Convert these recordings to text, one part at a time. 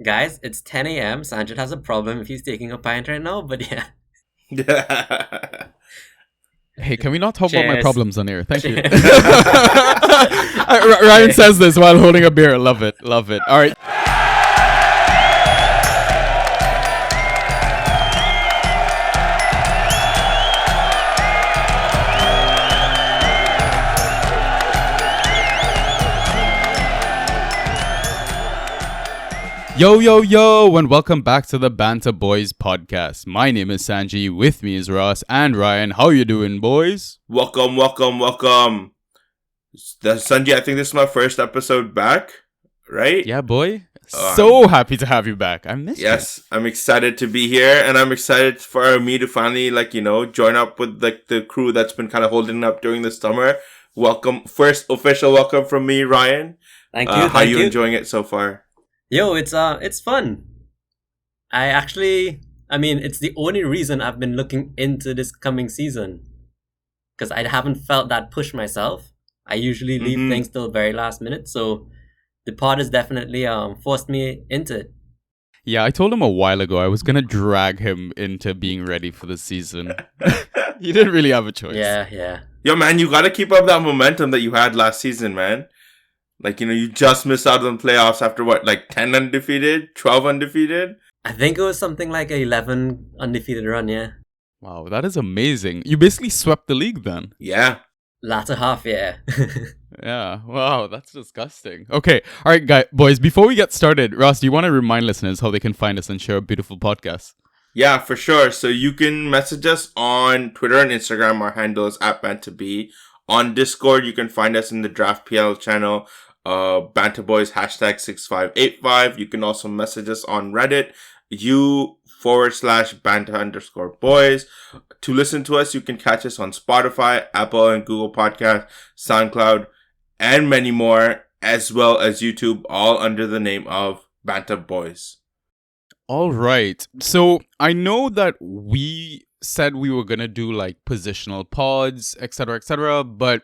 Guys, it's 10 a.m. Sanjit has a problem if he's taking a pint right now, but yeah. Hey, can we not talk about my Cheers. problems on air? Thank you. Cheers. Ryan Okay. says this while holding a beer. Love it. Love it. All right. Yo, yo, yo, and welcome back to the Banter Boys podcast. My name is Sanji. With me is Raas and Ryan. How you doing, boys? Welcome. Sanjay, I think this is my first episode back, right? Yeah, boy. Oh, So happy to have you back. I missed you. Yes, I'm excited to be here, and I'm excited for me to finally, join up with the crew that's been kind of holding up during the summer. Welcome, first official welcome from me, Ryan. Thank you. How Thank you you. enjoying it so far? Yo, it's fun. It's the only reason I've been looking into this coming season. Because I haven't felt that push myself. I usually leave Mhm. things till very last minute, so the pod has definitely forced me into it. Yeah, I told him a while ago I was going to drag him into being ready for the season. He didn't really have a choice. Yeah. Yo, man, you gotta keep up that momentum that you had last season, man. You just missed out on playoffs after 10 undefeated, 12 undefeated? I think it was something like a 11 undefeated run, yeah. Wow, that is amazing. You basically swept the league then. Yeah. Latter half, yeah. Yeah, wow, that's disgusting. Okay, all right, boys, before we get started, Ross, do you want to remind listeners how they can find us and share a beautiful podcast? Yeah, for sure. So you can message us on Twitter and Instagram. Our handle is @BantaB. On Discord, you can find us in the Draft PL channel, BantaBoys #6585. You can also message us on Reddit, u/Banta_boys. To listen to us, you can catch us on Spotify, Apple and Google Podcasts, SoundCloud, and many more, as well as YouTube, all under the name of Banta Boys. All right. So I know that we said we were going to do like positional pods, etc., but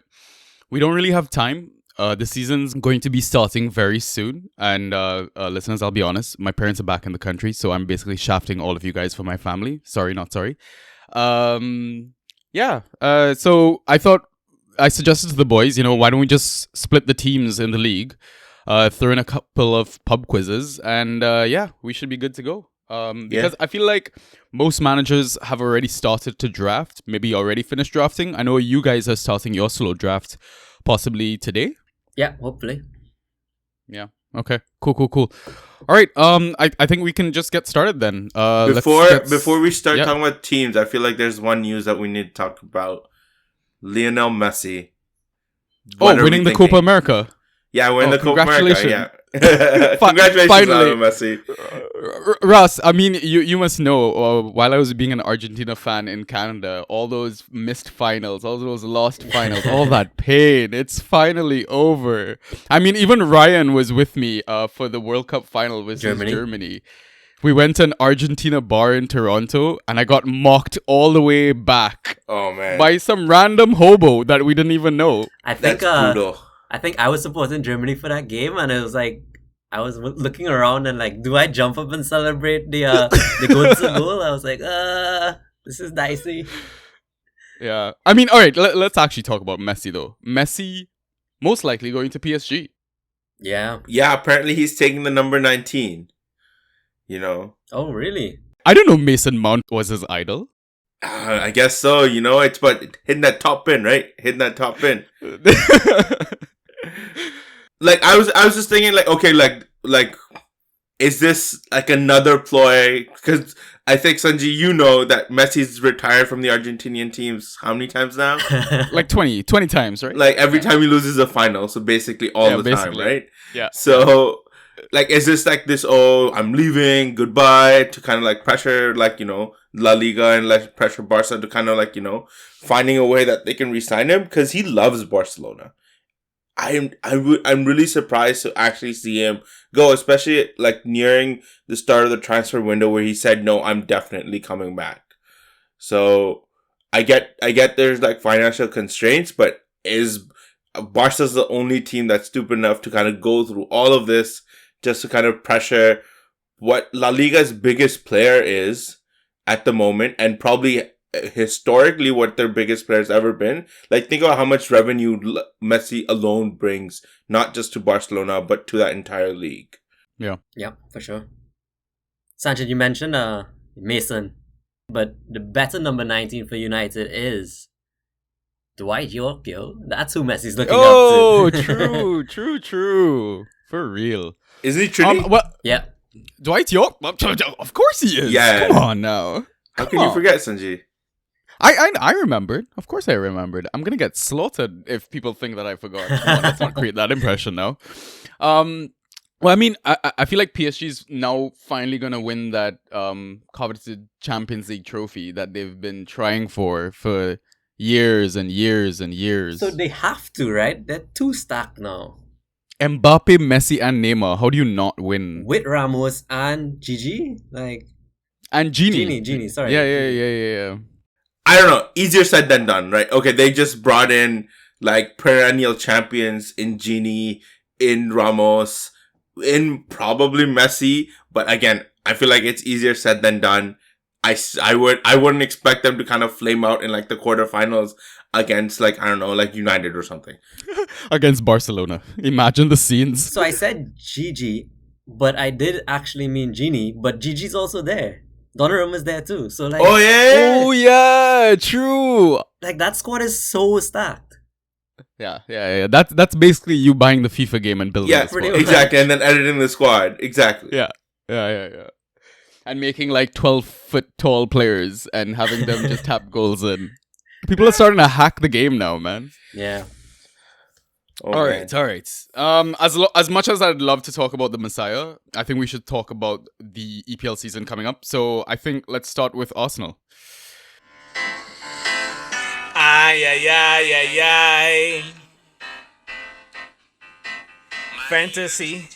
we don't really have time. The season's going to be starting very soon. And listeners, I'll be honest, my parents are back in the country, so I'm basically shafting all of you guys for my family. Sorry, not sorry. So I suggested to the boys, why don't we just split the teams in the league? Throw in a couple of pub quizzes, and we should be good to go. Because I feel like most managers have already started to draft, maybe already finished drafting. I know you guys are starting your slow draft possibly today. Yeah, hopefully. Yeah. Okay. Cool. All right. I think we can just get started then. Before we start yeah. talking about teams, I feel like there's one news that we need to talk about. Lionel Messi. What are we winning the thinking? Copa America. Yeah, we're in the Copa America. Congratulations. Yeah. Congratulations, Finally. Lionel Messi. Ross, I mean, you must know, while I was being an Argentina fan in Canada, all those missed finals, all those lost finals, all that pain, it's finally over. I mean, even Ryan was with me for the World Cup final versus Germany. We went to an Argentina bar in Toronto, and I got mocked all the way back. Oh, man. By some random hobo that we didn't even know. I think That's brutal. I think I was supporting Germany for that game, and it was like I was looking around and like, do I jump up and celebrate the goal? I was like, this is dicey. Yeah, I mean, all right. Let's actually talk about Messi though. Messi most likely going to PSG. Yeah. Yeah, apparently he's taking the number 19. Oh, really? I don't know. Mason Mount was his idol. I guess so. It's but hitting that top pin, right? Hitting that top pin. I was just thinking, okay, is this like another ploy? Because I think, Sanji, you know that Messi's retired from the Argentinian teams how many times now? Like 20 times, right? Like every time he loses a final, so basically all the time, right? Yeah. So, is this like this, I'm leaving, goodbye, to kind of like pressure, La Liga and like pressure Barca to kind of finding a way that they can re-sign him? Because he loves Barcelona. I'm really surprised to actually see him go, especially nearing the start of the transfer window where he said, no, I'm definitely coming back. So I get there's financial constraints, but is Barca's the only team that's stupid enough to kind of go through all of this just to kind of pressure what La Liga's biggest player is at the moment, and probably historically what their biggest player's ever been. Like, think about how much revenue Messi alone brings, not just to Barcelona, but to that entire league. Yeah. Yeah, for sure. Sanchez, you mentioned Mason, but the better number 19 for United is Dwight York, yo. That's who Messi's looking Oh, up to. true. For real. Isn't he Trini? Well, Yeah. Dwight York? Of course he is. Yeah. Come on now. How Come can you on. forget, Sanji? I remembered. Of course I remembered. I'm gonna get slaughtered if people think that I forgot. Come on, let's not create that impression now. Well, I mean, I feel like PSG's now finally gonna win that coveted Champions League trophy that they've been trying for years and years and years. So they have to, right? They're too stacked now. Mbappe, Messi, and Neymar. How do you not win? With Ramos and Gigi? Like, And Genie. Genie, sorry. Yeah. I don't know. Easier said than done, right? Okay, they just brought in like perennial champions in Genie, in Ramos, in probably Messi. But again, I feel like it's easier said than done. I wouldn't expect them to kind of flame out in like the quarterfinals against like, I don't know, like United or something. Against Barcelona. Imagine the scenes. So I said Gigi, but I did actually mean Genie, but Gigi's also there. Donnarumma's there too. So like, Oh yeah. Oh yeah, true. like that squad is so stacked. Yeah. That's basically you buying the FIFA game and building Yeah, the squad. pretty much. exactly. And then editing the squad. Exactly. Yeah. And making like 12-foot tall players and having them just tap goals in. People are starting to hack the game now, man. Yeah. Oh, All man. right. As much as I'd love to talk about the Messiah, I think we should talk about the EPL season coming up. So I think let's start with Arsenal. Ay. Fantasy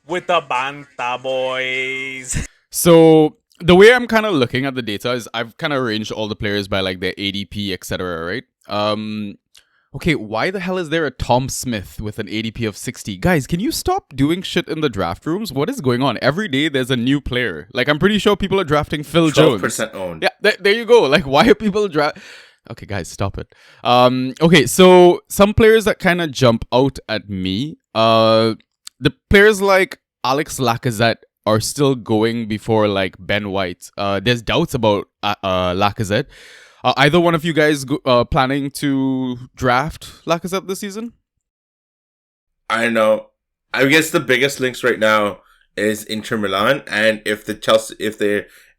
with the Banta Boys. So the way I'm kind of looking at the data is I've kind of arranged all the players by like their ADP, etc. Right? Okay, why the hell is there a Tom Smith with an ADP of 60? Guys, can you stop doing shit in the draft rooms? What is going on? Every day there's a new player. Like, I'm pretty sure people are drafting Phil Jones. 12% owned. Yeah, there you go. Like, why are people draft? Okay, guys, stop it. Okay, so some players that kind of jump out at me. The players like Alex Lacazette are still going before like Ben White. There's doubts about Lacazette. Either one of you guys planning to draft Lacazette this season? I don't know. I guess the biggest links right now is Inter Milan, and if the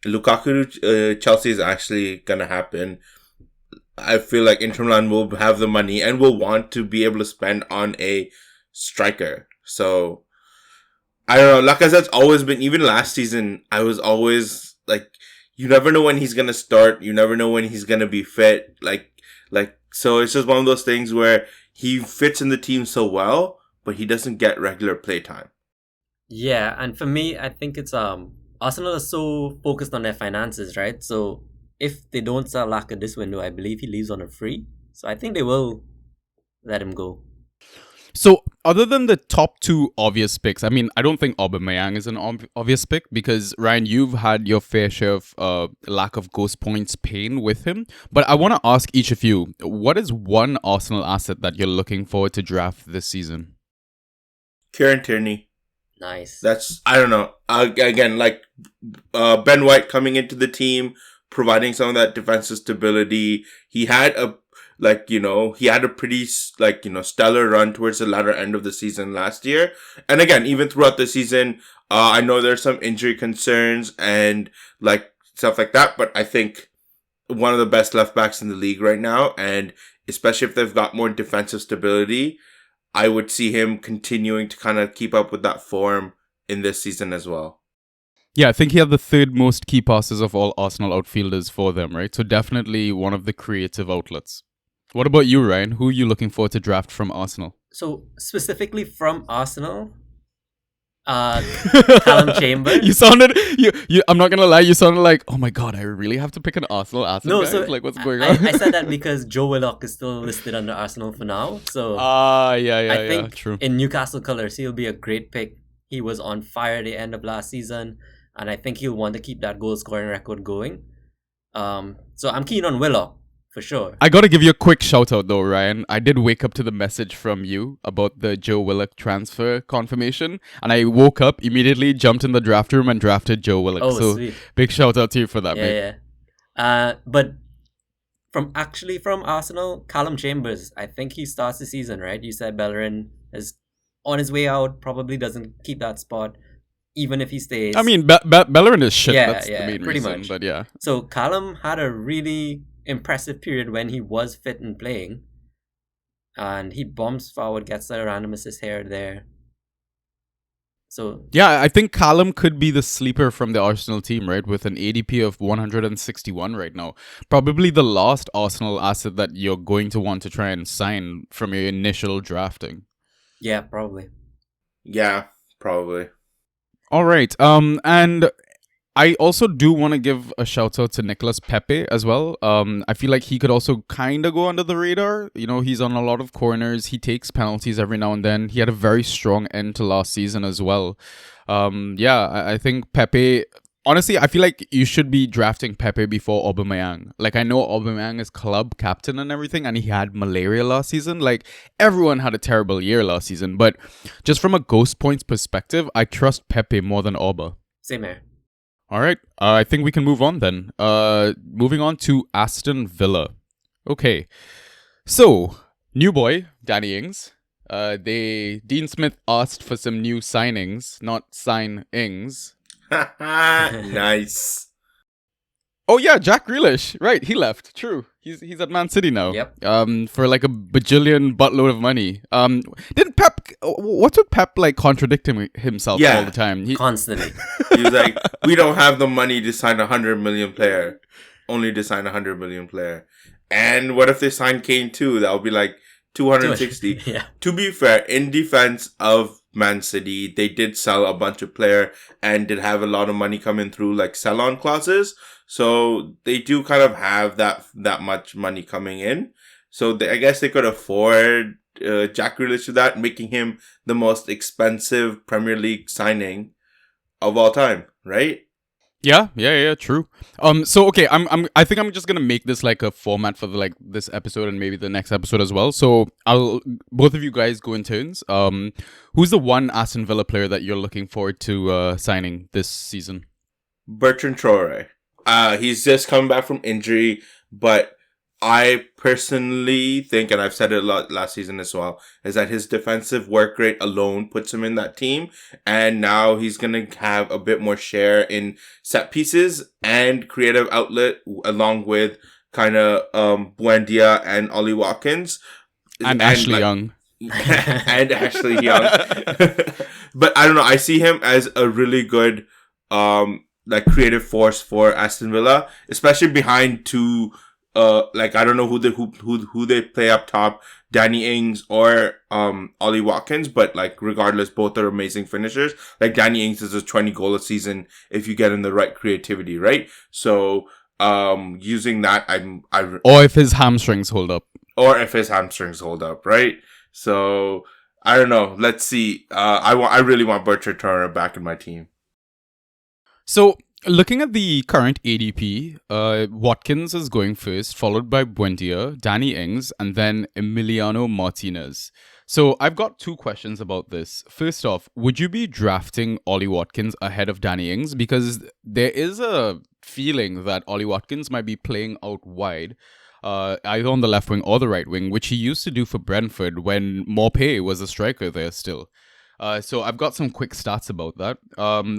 Lukaku Chelsea is actually gonna happen, I feel like Inter Milan will have the money and will want to be able to spend on a striker. So I don't know. Lacazette's always been, even last season, I was always like, you never know when he's gonna start. You never know when he's gonna be fit. So it's just one of those things where he fits in the team so well, but he doesn't get regular play time. Yeah, and for me, I think it's Arsenal are so focused on their finances, right? So if they don't sell Laka this window, I believe he leaves on a free. So I think they will let him go. So, other than the top two obvious picks, I mean, I don't think Aubameyang is an obvious pick because, Ryan, you've had your fair share of lack of ghost points pain with him. But I want to ask each of you, what is one Arsenal asset that you're looking forward to draft this season? Kieran Tierney. Nice. That's, I don't know. Again, like Ben White coming into the team, providing some of that defensive stability. He had a pretty stellar run towards the latter end of the season last year. And again, even throughout the season, I know there's some injury concerns and like stuff like that, but I think one of the best left backs in the league right now, and especially if they've got more defensive stability, I would see him continuing to kind of keep up with that form in this season as well. Yeah, I think he had the third most key passes of all Arsenal outfielders for them, right? So definitely one of the creative outlets. What about you, Ryan? Who are you looking for to draft from Arsenal? So specifically from Arsenal, Callum Chambers. You sounded, I'm not gonna lie, you sounded like, oh my god, I really have to pick an Arsenal asset, No, guys? so Like, what's going on? I said that because Joe Willock is still listed under Arsenal for now. So Yeah, I think true. in Newcastle colours, he'll be a great pick He was on fire at the end of last season, and I think he'll want to keep that goal scoring record going. So I'm keen on Willock for sure. I gotta give you a quick shout out though, Ryan. I did wake up to the message from you about the Joe Willock transfer confirmation, and I woke up immediately, jumped in the draft room, and drafted Joe Willock. Oh, so sweet. big shout out to you for that, mate. Yeah. But from Arsenal, Callum Chambers, I think he starts the season, right? You said Bellerin is on his way out, probably doesn't keep that spot, even if he stays. I mean, Bellerin is shit. Yeah, That's the main pretty reason. much. But yeah. So Callum had a really impressive period when he was fit and playing. And he bombs forward, gets a random assist here and there. So Yeah, I think Callum could be the sleeper from the Arsenal team, right? With an ADP of 161 right now. Probably the last Arsenal asset that you're going to want to try and sign from your initial drafting. yeah, probably. Yeah, probably. All right. And I also do want to give a shout out to Nicolas Pepe as well. I feel like he could also kind of go under the radar. You know, he's on a lot of corners. He takes penalties every now and then. He had a very strong end to last season as well. I think Pepe. Honestly, I feel like you should be drafting Pepe before Aubameyang. Like, I know Aubameyang is club captain and everything, and he had malaria last season. Like, everyone had a terrible year last season. But just from a ghost points perspective, I trust Pepe more than Auba. Same here. All right, I think we can move on then. Moving on to Aston Villa. Okay, so new boy Danny Ings. Dean Smith asked for some new signings, not sign Ings. Nice. Oh yeah, Jack Grealish. Right, he left. True. He's at Man City now. Yep. For like a bajillion buttload of money. Didn't Pep? What's with Pep like contradicting himself Yeah. all the time? Constantly. He was like, we don't have the money to sign 100 million player. Only to sign 100 million player. And what if they sign Kane too? That would be like 260. Yeah. To be fair, in defense of Man City, they did sell a bunch of player and did have a lot of money coming through like sell-on clauses. So they do kind of have that much money coming in. So I guess they could afford Jack Grealish to that, making him the most expensive Premier League signing of all time, right? Yeah, true. So okay, I think I'm just gonna make this like a format for this episode and maybe the next episode as well. So both of you guys go in turns. Who's the one Aston Villa player that you're looking forward to signing this season? Bertrand Traore. He's just coming back from injury, but I personally think, and I've said it a lot last season as well, is that his defensive work rate alone puts him in that team. And now he's going to have a bit more share in set pieces and creative outlet along with kind of Buendia and Ollie Watkins. And Ashley Young. And Ashley Young. But I don't know. I see him as a really good creative force for Aston Villa, especially behind two I don't know who they play up top, Danny Ings or Ollie Watkins, but like regardless, both are amazing finishers. Like Danny Ings is a 20 goal a season if you get in the right creativity, right? So using that, or if his hamstrings hold up. Right? So I don't know. Let's see. I really want Bertrand Traore back in my team. So, looking at the current ADP, Watkins is going first, followed by Buendia, Danny Ings, and then Emiliano Martinez. So, I've got two questions about this. First off, would you be drafting Ollie Watkins ahead of Danny Ings? Because there is a feeling that Ollie Watkins might be playing out wide, either on the left wing or the right wing, which he used to do for Brentford when Maupay was a striker there still. So I've got some quick stats about that.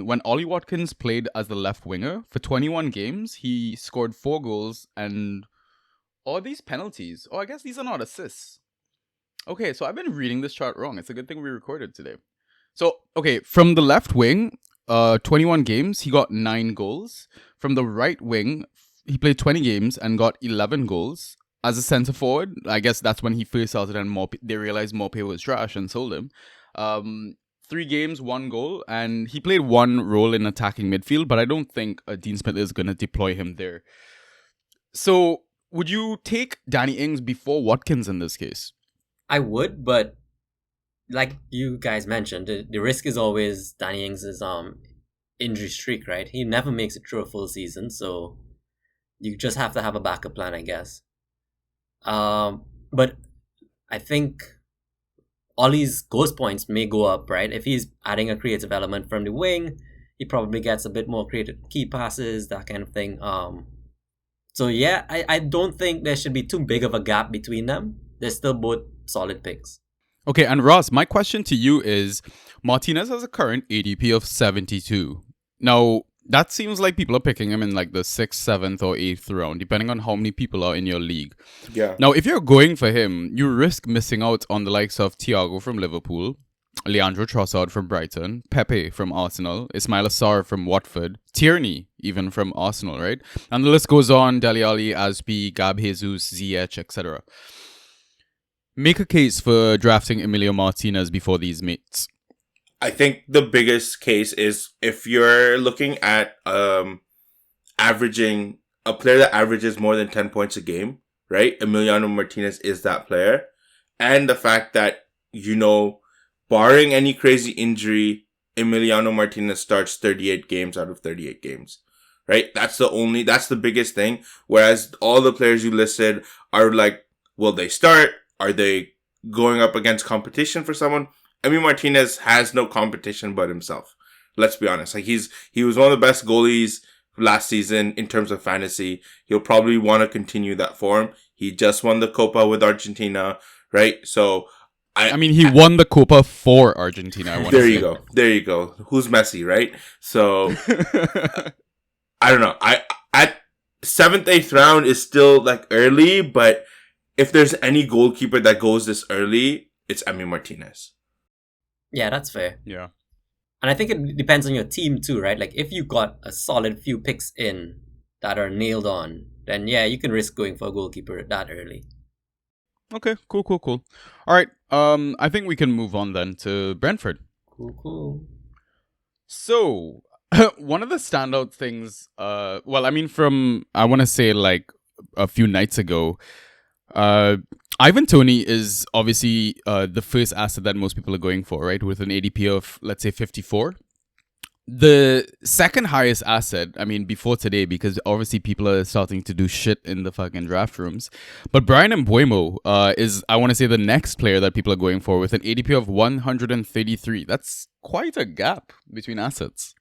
When Ollie Watkins played as the left winger, for 21 games, he scored 4 goals and... Oh, these penalties. Oh, I guess these are not assists. Okay, so I've been reading this chart wrong. It's a good thing we recorded today. So, okay, from the left wing, 21 games, he got 9 goals. From the right wing, he played 20 games and got 11 goals. As a centre forward, I guess that's when he first started and they realized Maupay was trash and sold him. 3 games, 1 goal, and he played 1 role in attacking midfield, but I don't think Dean Smith is going to deploy him there. So, would you take Danny Ings before Watkins in this case? I would, but like you guys mentioned, the risk is always Danny Ings' injury streak, right? He never makes it through a full season, so you just have to have a backup plan, I guess. But I think Ollie's ghost points may go up, right? If he's adding a creative element from the wing, he probably gets a bit more creative key passes, that kind of thing. So yeah, I don't think there should be too big of a gap between them. They're still both solid picks. Okay, and Ross, my question to you is Martinez has a current ADP of 72. Now, that seems like people are picking him in like the 6th, 7th, or 8th round, depending on how many people are in your league. Yeah. Now, if you're going for him, you risk missing out on the likes of Thiago from Liverpool, Leandro Trossard from Brighton, Pepe from Arsenal, Ismail Assar from Watford, Tierney even from Arsenal, right? And the list goes on, Dele Alli, Aspi, Gab Jesus, Ziyech, etc. Make a case for drafting Emilio Martinez before these mates. I think the biggest case is if you're looking at averaging a player that averages more than 10 points a game, right? Emiliano Martinez is that player. And the fact that, barring any crazy injury, Emiliano Martinez starts 38 games out of 38 games, right? That's the biggest thing. Whereas all the players you listed are like, will they start? Are they going up against competition for someone? I mean, Martinez has no competition but himself. Let's be honest. Like he was one of the best goalies last season in terms of fantasy. He'll probably want to continue that form. He just won the Copa with Argentina, right? So I mean, he won the Copa for Argentina. I want there to you say. go. There you go. Who's Messi, right? So I don't know. I at 7th, 8th round is still like early, but if there's any goalkeeper that goes this early, it's Emi Martinez. Yeah, that's fair. Yeah. And I think it depends on your team too, right? Like if you got a solid few picks in that are nailed on, then yeah, you can risk going for a goalkeeper that early. Okay, cool. All right, I think we can move on then to Brentford. Cool. So, one of the standout things, I want to say like a few nights ago, Ivan Toney is obviously the first asset that most people are going for, right? With an ADP of, let's say, 54. The second highest asset, before today, because obviously people are starting to do shit in the fucking draft rooms. But Brian Mbeumo is, I want to say, the next player that people are going for with an ADP of 133. That's quite a gap between assets.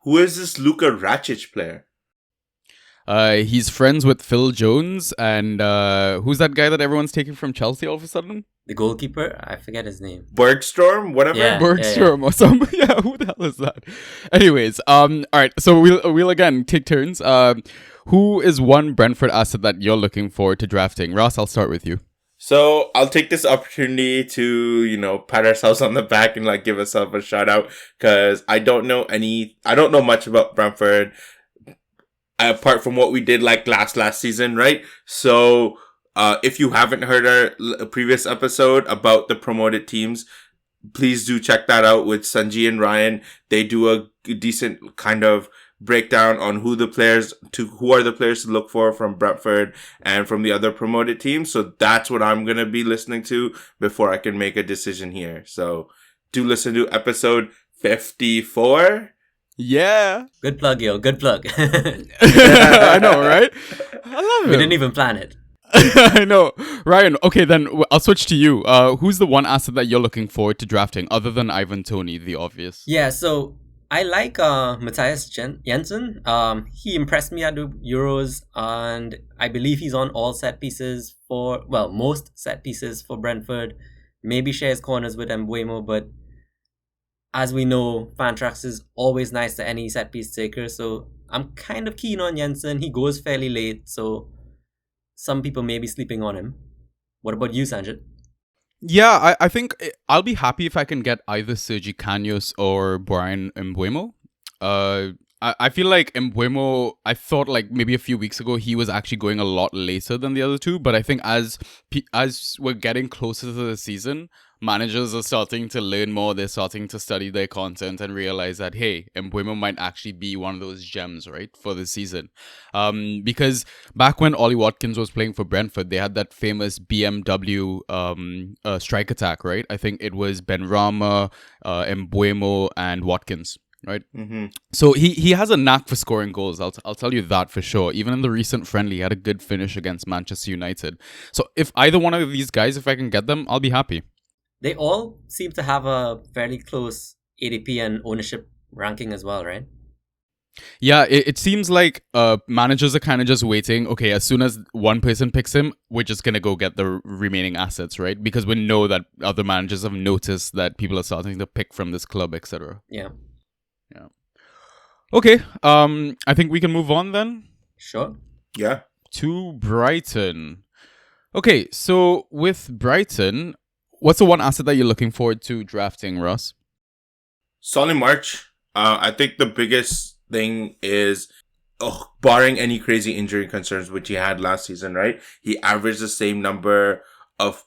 Who is this Luka Racic player? He's friends with Phil Jones, and who's that guy that everyone's taking from Chelsea all of a sudden? The goalkeeper, I forget his name. Bergstrom, whatever. Yeah. Bergstrom or something. Yeah, who the hell is that? Anyways, all right. So we'll again take turns. Who is one Brentford asset that you're looking forward to drafting? Ross, I'll start with you. So I'll take this opportunity to, pat ourselves on the back and like give ourselves a shout out because I don't know much about Brentford apart from what we did like last season, right? So if you haven't heard our previous episode about the promoted teams, please do check that out with Sanji and Ryan. They do a decent kind of breakdown on who are the players to look for from Brentford and from the other promoted teams. So that's what I'm going to be listening to before I can make a decision here. So do listen to episode 54. Yeah. Good plug, yo. Good plug. I know, right? I love it. We didn't even plan it. I know. Ryan, okay, then I'll switch to you. Who's the one asset that you're looking forward to drafting other than Ivan Toney, the obvious? Yeah, so I like Matthias Jensen. He impressed me at the Euros, and I believe he's on all set pieces most set pieces for Brentford. Maybe shares corners with Mbeumo, but as we know, Fantrax is always nice to any set piece taker, so I'm kind of keen on Jensen. He goes fairly late, so some people may be sleeping on him. What about you, Sanjit? Yeah, I think I'll be happy if I can get either Sergi Canos or Brian Mbeumo. I feel like Mbuemo, I thought like maybe a few weeks ago he was actually going a lot later than the other two, but I think as we're getting closer to the season, managers are starting to learn more. They're starting to study their content and realize that hey, Mbuemo might actually be one of those gems, right, for the season. Because back when Ollie Watkins was playing for Brentford, they had that famous BMW strike attack, right? I think it was Benrahma, Mbuemo, and Watkins. Right, so he has a knack for scoring goals. I'll tell you that for sure. Even in the recent friendly, he had a good finish against Manchester United. So if either one of these guys, if I can get them, I'll be happy. They all seem to have a fairly close ADP and ownership ranking as well, right? Yeah, it seems like managers are kind of just waiting. Okay, as soon as one person picks him, we're just gonna go get the remaining assets, right? Because we know that other managers have noticed that people are starting to pick from this club, etc. Yeah. Yeah. Okay. I think we can move on then. Sure. Yeah. To Brighton. Okay, so with Brighton, what's the one asset that you're looking forward to drafting, Ross? Solly March. I think the biggest thing is, barring any crazy injury concerns, which he had last season, right? He averaged the same number of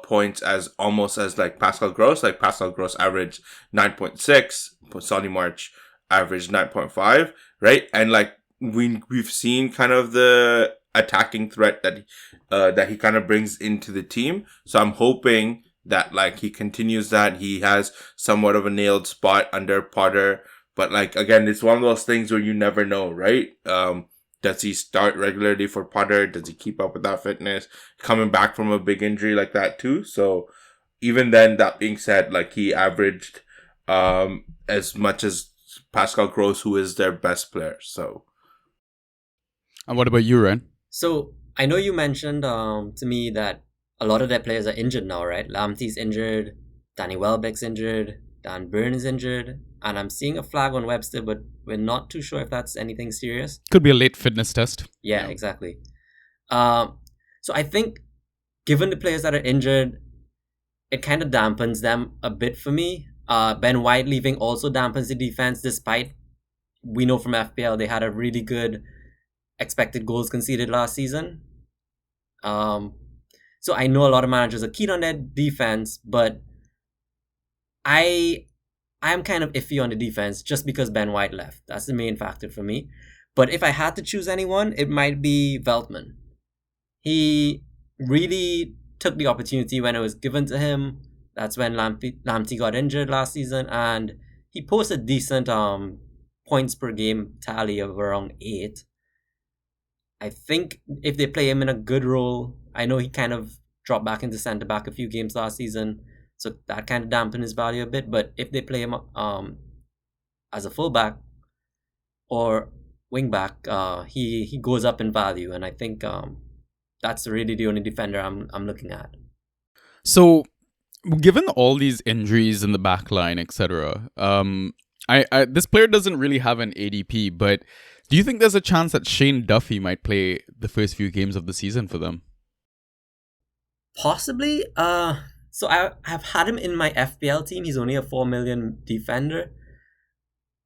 points as almost as like Pascal Gross. Like Pascal Gross averaged 9.6, but Solly March averaged 9.5, right? And like we've seen kind of the attacking threat that he kind of brings into the team. So I'm hoping that like he continues that. He has somewhat of a nailed spot under Potter, but like again, it's one of those things where you never know, right? Does he start regularly for Potter? Does he keep up with that fitness? Coming back from a big injury like that too. So even then, that being said, like he averaged as much as Pascal Gross, who is their best player. So, and what about you, Ren? So I know you mentioned to me that a lot of their players are injured now, right? Lamptey's injured, Danny Welbeck's injured, Dan Burn is injured, and I'm seeing a flag on Webster, but we're not too sure if that's anything serious. Could be a late fitness test. Yeah, exactly. So I think given the players that are injured, it kind of dampens them a bit for me. Ben White leaving also dampens the defense, despite we know from FPL they had a really good expected goals conceded last season. So I know a lot of managers are keen on their defense, but I'm kind of iffy on the defense just because Ben White left. That's the main factor for me. But if I had to choose anyone, it might be Veltman. He really took the opportunity when it was given to him. That's when Lamptey got injured last season, and he posted decent points per game tally of around 8. I think if they play him in a good role, I know he kind of dropped back into centre back a few games last season, so that kind of dampened his value a bit. But if they play him as a fullback or wing back, he goes up in value, and I think that's really the only defender I'm looking at. So, given all these injuries in the back line, etc., I this player doesn't really have an ADP, but do you think there's a chance that Shane Duffy might play the first few games of the season for them? Possibly. So I've had him in my FPL team. He's only a 4 million defender.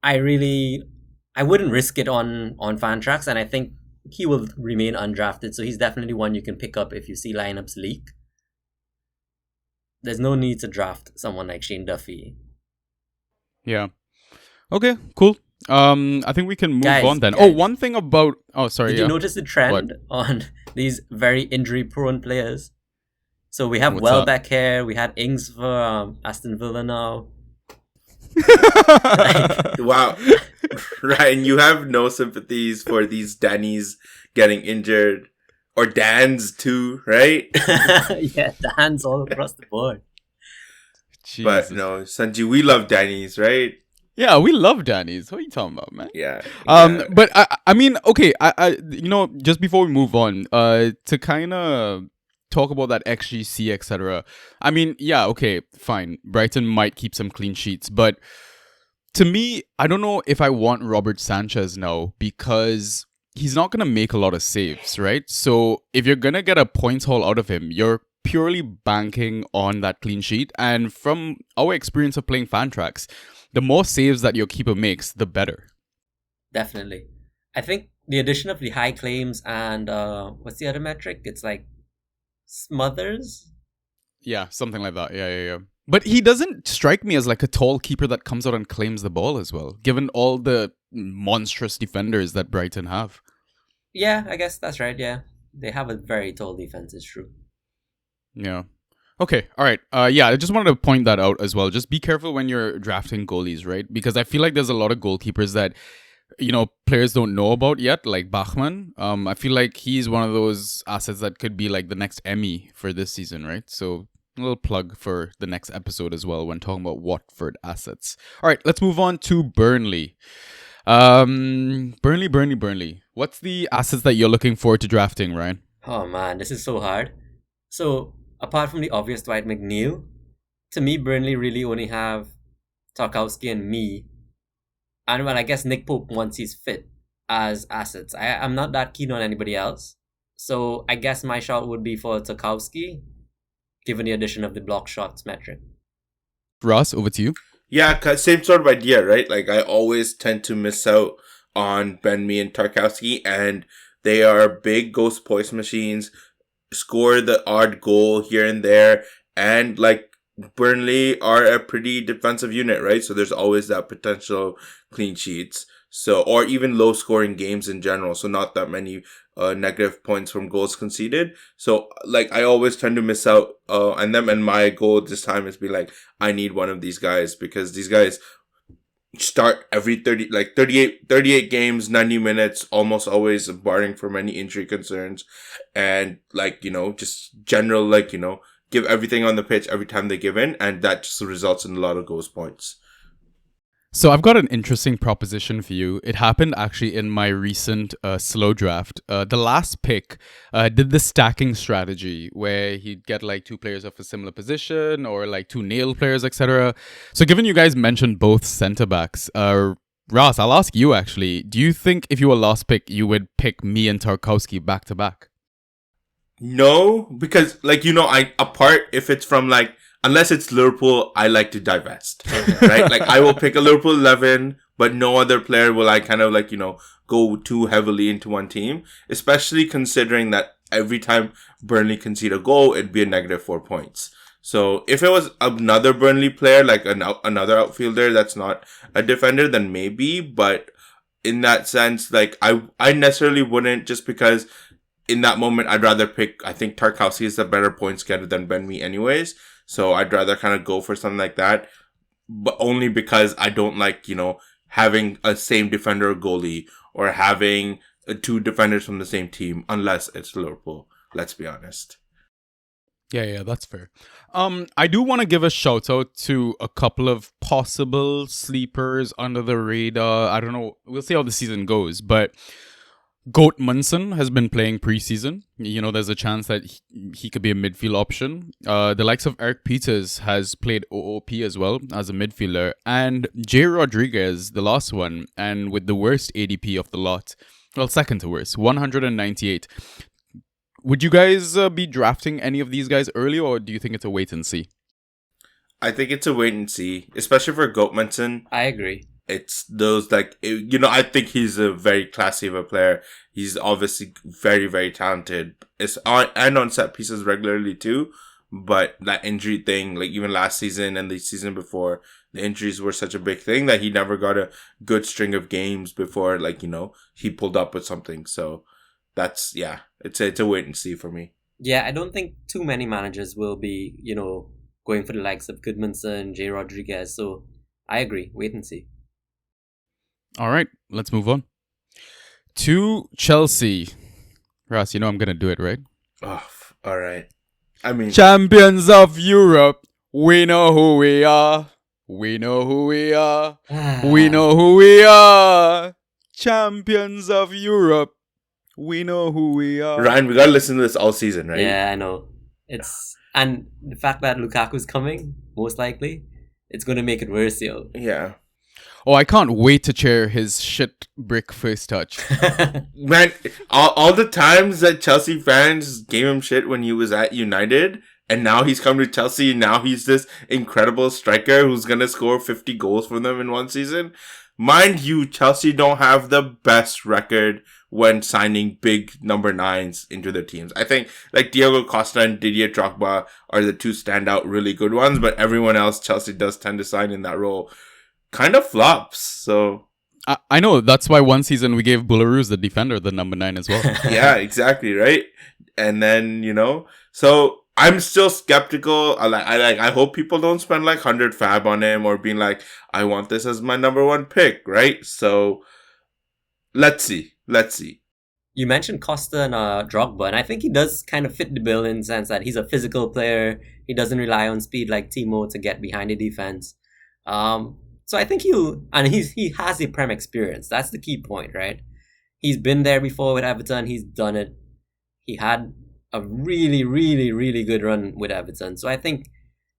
I wouldn't risk it on Fantrax, and I think he will remain undrafted. So he's definitely one you can pick up if you see lineups leak. There's no need to draft someone like Shane Duffy. Yeah. Okay, cool. I think we can move on then. Guys, one thing about... Oh, sorry. Did you notice the trend on these very injury-prone players? So we have What's Welbeck here. We had Ings for Aston Villa now. Wow. Ryan, you have no sympathies for these Dannies getting injured. Or Dans too, right? Yeah, Dan's all across the board. Jesus. But no, Sanji, we love Dannies, right? Yeah, we love Danny's. What are you talking about, man? Yeah. But I mean, okay, I just before we move on, to kind of talk about that XGC, etc. I mean, yeah, okay, fine. Brighton might keep some clean sheets, but to me, I don't know if I want Robert Sanchez now because he's not going to make a lot of saves, right? So if you're going to get a points haul out of him, you're purely banking on that clean sheet. And from our experience of playing Fantrax, the more saves that your keeper makes, the better. Definitely. I think the addition of the high claims and what's the other metric? It's like smothers. Yeah, something like that. Yeah. But he doesn't strike me as like a tall keeper that comes out and claims the ball as well, given all the monstrous defenders that Brighton have. Yeah, I guess that's right. Yeah, they have a very tall defense. It's true. Yeah. Okay. All right. Yeah, I just wanted to point that out as well. Just be careful when you're drafting goalies, right? Because I feel like there's a lot of goalkeepers that players don't know about yet, like Bachmann. I feel like he's one of those assets that could be like the next Emmy for this season, right? So a little plug for the next episode as well when talking about Watford assets. All right, let's move on to Burnley. Burnley. What's the assets that you're looking forward to drafting, Ryan? Oh man, this is so hard. So apart from the obvious Dwight McNeil, to me Burnley really only have Tarkowski and me, and well, I guess Nick Pope once he's fit as assets. I'm not that keen on anybody else. So I guess my shot would be for Tarkowski, given the addition of the block shots metric. Ross, over to you. Yeah, same sort of idea, right? Like I always tend to miss out on Ben Mee and Tarkowski, and they are big ghost points machines, score the odd goal here and there, and like Burnley are a pretty defensive unit, right? So there's always that potential clean sheets. So, or even low scoring games in general. So not that many negative points from goals conceded. So like I always tend to miss out on them. And my goal this time is be like, I need one of these guys because these guys start every 38 games, 90 minutes, almost always barring from any injury concerns. And like, just general, like, give everything on the pitch every time they give in. And that just results in a lot of goals points. So I've got an interesting proposition for you. It happened actually in my recent slow draft. The last pick did the stacking strategy where he'd get like two players of a similar position or like two nail players, etc. So given you guys mentioned both centre backs, Raas, I'll ask you actually. Do you think if you were last pick, you would pick me and Tarkowski back to back? No, because like, apart if it's from like, unless it's Liverpool, I like to divest, right? Like I will pick a Liverpool 11, but no other player will I kind of like, go too heavily into one team, especially considering that every time Burnley concede a goal, it'd be a -4 points. So if it was another Burnley player, like another outfielder that's not a defender, then maybe, but in that sense, like I necessarily wouldn't, just because in that moment, I'd rather pick, I think Tarkowski is the better points getter than Ben Mee anyways. So I'd rather kind of go for something like that, but only because I don't like, having a same defender goalie or having two defenders from the same team, unless it's Liverpool. Let's be honest. Yeah, that's fair. I do want to give a shout out to a couple of possible sleepers under the radar. I don't know. We'll see how the season goes, but Goat Munson has been playing preseason. There's a chance that he could be a midfield option. The likes of Eric Peters has played OOP as well as a midfielder. And Jay Rodriguez, the last one, and with the worst ADP of the lot. Well, second to worst, 198. Would you guys be drafting any of these guys early, or do you think it's a wait and see? I think it's a wait and see, especially for Goat Munson. I agree. It's those like, I think he's a very classy of a player. He's obviously very, very talented. It's on set pieces regularly too. But that injury thing, like even last season and the season before, the injuries were such a big thing that he never got a good string of games before, like, he pulled up with something. So that's, it's a wait and see for me. Yeah, I don't think too many managers will be, going for the likes of Goodmanson, Jay Rodriguez. So I agree. Wait and see. All right, let's move on to Chelsea. Ross, I'm going to do it, right? Oh, all right. I mean, champions of Europe, we know who we are. We know who we are. We know who we are. Champions of Europe, we know who we are. Ryan, we gotta listen to this all season, right? Yeah, I know. And the fact that Lukaku's coming, most likely, it's going to make it worse, yo. Yeah. Oh, I can't wait to cheer his shit brick first touch. Man, all the times that Chelsea fans gave him shit when he was at United, And now he's come to Chelsea. Now he's this incredible striker who's going to score 50 goals for them in one season. Mind you, Chelsea don't have the best record when signing big number 9s into their teams. I think like Diego Costa and Didier Drogba are the two standout really good ones, but everyone else Chelsea does tend to sign in that role kind of flops. So I know, that's why one season we gave Bularus the defender the number 9 as well. yeah, exactly, right? And then, so I'm still skeptical. I hope people don't spend like 100 fab on him or being like, I want this as my number 1 pick, right? So let's see. You mentioned Costa and Drogba, and I think he does kind of fit the bill in the sense that he's a physical player. He doesn't rely on speed like Timo to get behind the defense. So I think he has the Prem experience. That's the key point, right? He's been there before with Everton. He's done it. He had a really, really, really good run with Everton. So I think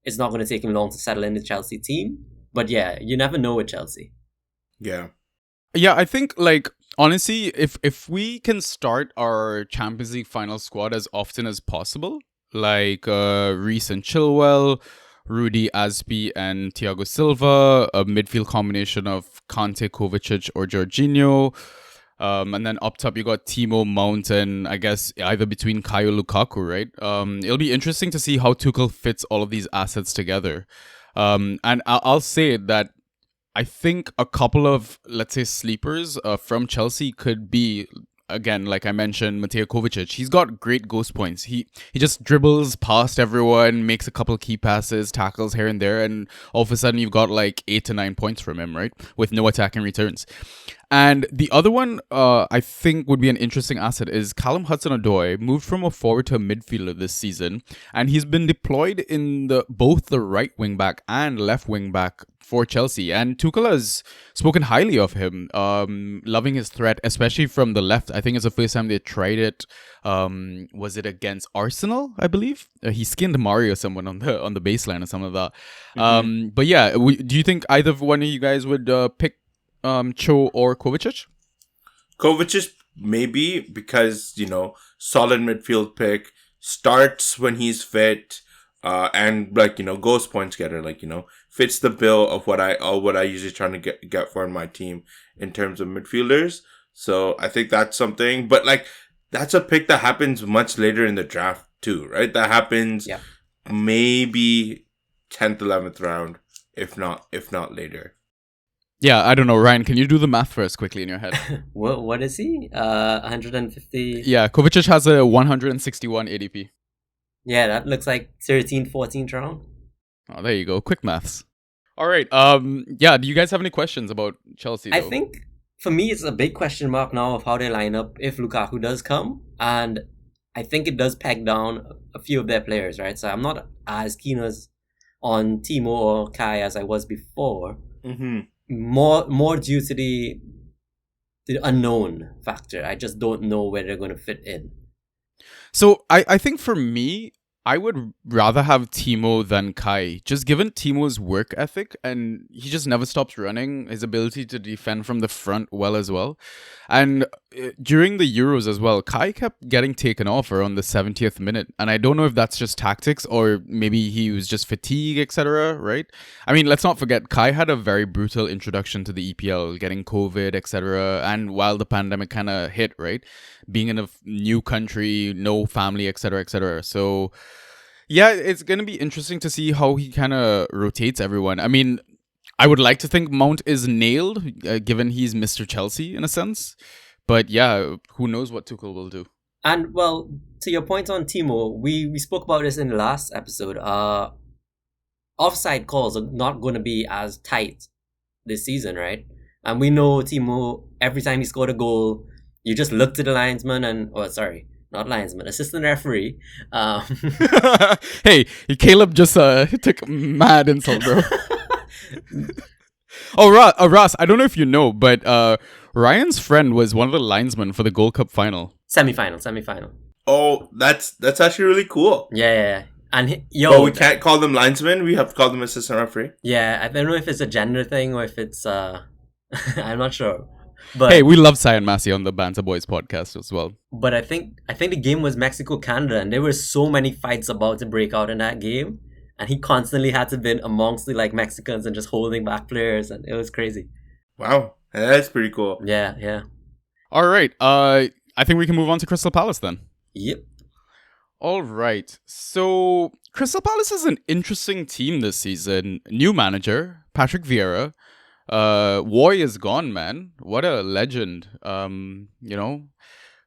it's not going to take him long to settle in the Chelsea team. But yeah, you never know with Chelsea. Yeah. Yeah, I think, like, honestly, if we can start our Champions League final squad as often as possible, like Reece and Chilwell, Rudy, Aspi, and Thiago Silva, a midfield combination of Kante, Kovacic, or Jorginho. And then up top, you got Timo, Mount, and I guess either between Kai or Lukaku, right? It'll be interesting to see how Tuchel fits all of these assets together. And I'll say that I think a couple of, let's say, sleepers from Chelsea could be, again, like I mentioned, Mateo Kovacic. He's got great ghost points. He just dribbles past everyone, makes a couple key passes, tackles here and there, and all of a sudden you've got like 8 to 9 points from him, right? With no attacking returns. And the other one I think would be an interesting asset is Callum Hudson-Odoi, moved from a forward to a midfielder this season, and he's been deployed in both the right wing back and left wing back for Chelsea. And Tuchel has spoken highly of him, loving his threat, especially from the left. I think it's the first time they tried it. Was it against Arsenal? I believe he skinned Mario someone on the baseline or something like that. Mm-hmm. But yeah, do you think either one of you guys would pick Cho or Kovacic? Kovacic maybe because solid midfield pick, starts when he's fit, and ghost points getter, fits the bill of what I usually try to get for my team in terms of midfielders. So I think that's something, but that's a pick that happens much later in the draft too, right? That happens maybe 10th, 11th round, if not later. Yeah, I don't know. Ryan, can you do the math for us quickly in your head? What is he? 150? Yeah, Kovacic has a 161 ADP. Yeah, that looks like 13th, 14th round. Oh, there you go. Quick maths. All right. Yeah, do you guys have any questions about Chelsea, though? I think, for me, it's a big question mark now of how they line up if Lukaku does come. And I think it does peg down a few of their players, right? So I'm not as keen on Timo or Kai as I was before. Mm-hmm. More due to the unknown factor. I just don't know where they're going to fit in. So I think for me, I would rather have Timo than Kai, just given Timo's work ethic, and he just never stops running, his ability to defend from the front well as well. And during the Euros as well, Kai kept getting taken off around the 70th minute, and I don't know if that's just tactics or maybe he was just fatigue, etc., right? I mean, let's not forget, Kai had a very brutal introduction to the EPL, getting COVID, etc., and while the pandemic kind of hit, right? Being in a new country, no family, etc., etc. So yeah, it's going to be interesting to see how he kind of rotates everyone. I mean, I would like to think Mount is nailed, given he's Mr. Chelsea in a sense. But yeah, who knows what Tuchel will do. And well, to your point on Timo, we spoke about this in the last episode. Offside calls are not going to be as tight this season, right? And we know Timo, every time he scored a goal, you just look to the linesman not linesman, assistant referee. Hey, Caleb just took mad insult, bro. Oh, Raas, I don't know if you know, but Ryan's friend was one of the linesmen for the Gold Cup final. Semi-final. Oh, that's actually really cool. Yeah. And but we can't call them linesmen. We have to call them assistant referee. Yeah, I don't know if it's a gender thing or if it's I'm not sure. But Hey, we love Cyan Massey on the Banter Boys podcast as well. but I think the game was Mexico Canada, and there were so many fights about to break out in that game, and he constantly had to been amongst the like Mexicans and just holding back players, and it was crazy. Wow, that's pretty cool. Yeah, yeah, All right. I think we can move on to Crystal Palace then. yep. All right. So Crystal Palace is an interesting team this season. New manager, Patrick Vieira. Woy is gone, man. What a legend. You know.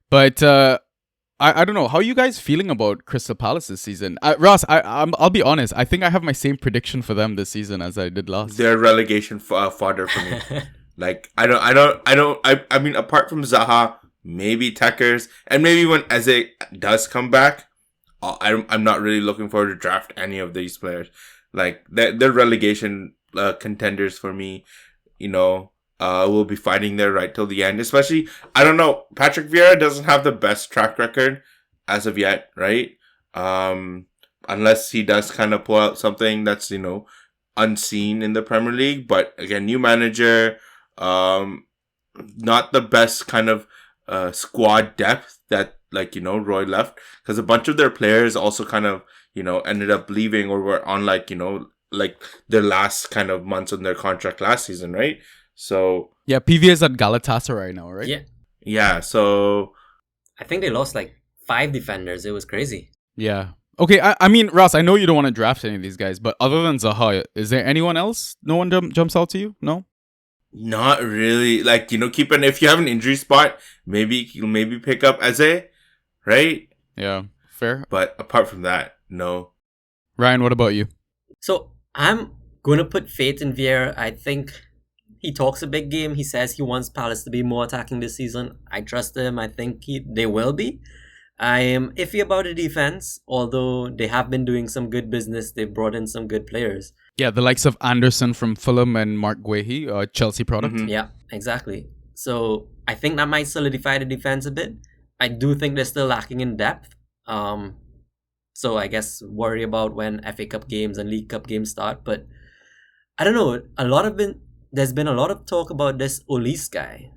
But I don't know. How are you guys feeling about Crystal Palace this season? Ross, I'll be honest. I think I have my same prediction for them this season as I did last. They're relegation fodder for me. Like I mean, apart from Zaha, maybe Tekers, and maybe when Eze does come back, I'm not really looking forward to draft any of these players. Like they're relegation contenders for me. You know, will be fighting there right till the end. Especially, I don't know. Patrick Vieira doesn't have the best track record as of yet, right? Unless he does kind of pull out something that's unseen in the Premier League. But again, new manager, not the best kind of squad depth that Roy left, because a bunch of their players also kind of ended up leaving or were on like their last kind of months on their contract last season, right? So Yeah, PV is at Galatasaray now, right? Yeah, so I think they lost like 5 defenders. It was crazy. Yeah. Okay, I mean, Ross, I know you don't want to draft any of these guys, but other than Zaha, is there anyone else? No one jumps out to you? No? not really. Like, if you have an injury spot, maybe pick up Eze, right? Yeah, fair. But apart from that, no. Ryan, what about you? So I'm gonna put faith in Vieira. I think he talks a big game. He says he wants Palace to be more attacking this season. I trust him. I think they will be. I am iffy about the defense, although they have been doing some good business. They've brought in some good players. Yeah, the likes of Anderson from Fulham and Mark Guehi, Chelsea product. Mhm. Yeah, exactly. So I think that might solidify the defense a bit. I do think they're still lacking in depth. So I guess worry about when FA Cup games and League Cup games start. But I don't know. There's been a lot of talk about this Olise guy,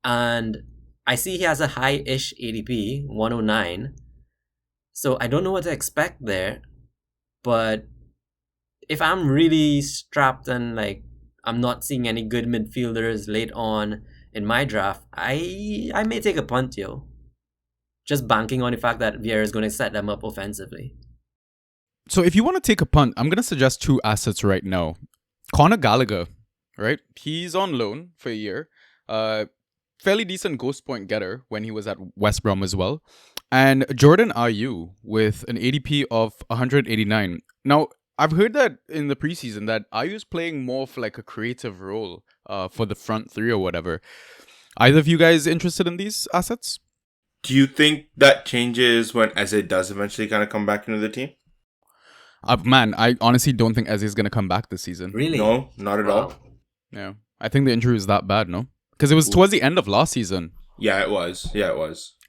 and I see he has a high-ish ADP, 109. So I don't know what to expect there. But if I'm really strapped and like I'm not seeing any good midfielders late on in my draft, I may take a punt, yo. Just banking on the fact that Vieira is going to set them up offensively. So if you want to take a punt, I'm going to suggest 2 assets right now. Conor Gallagher, right? He's on loan for a year. Fairly decent ghost point getter when he was at West Brom as well. And Jordan Ayew with an ADP of 189. Now, I've heard that in the preseason that Ayew's playing more of like a creative role for the front 3 or whatever. Either of you guys interested in these assets? Do you think that changes when Eze does eventually kind of come back into the team? Man, I honestly don't think Eze is going to come back this season. Really? No, not at all. Yeah. I think the injury is that bad, no? Because it was towards the end of last season. Yeah, it was.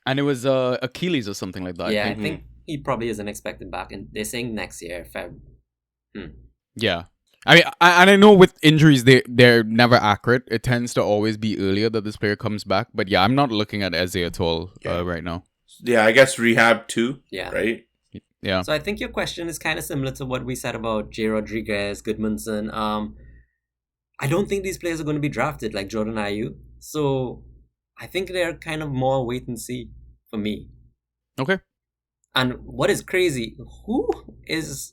And it was Achilles or something like that. Yeah, I I think. think he probably isn't expected back. And they're saying next year, Feb. Yeah. I mean, I know with injuries, they're never accurate. It tends to always be earlier that this player comes back. But yeah, I'm not looking at Eze at all right now. Yeah, I guess rehab too. Yeah. Right? Yeah. So I think your question is kind of similar to what we said about J. Rodriguez, Goodmanson. I don't think these players are going to be drafted like Jordan Ayew. So I think they're kind of more wait and see for me. Okay. And what is crazy, who is...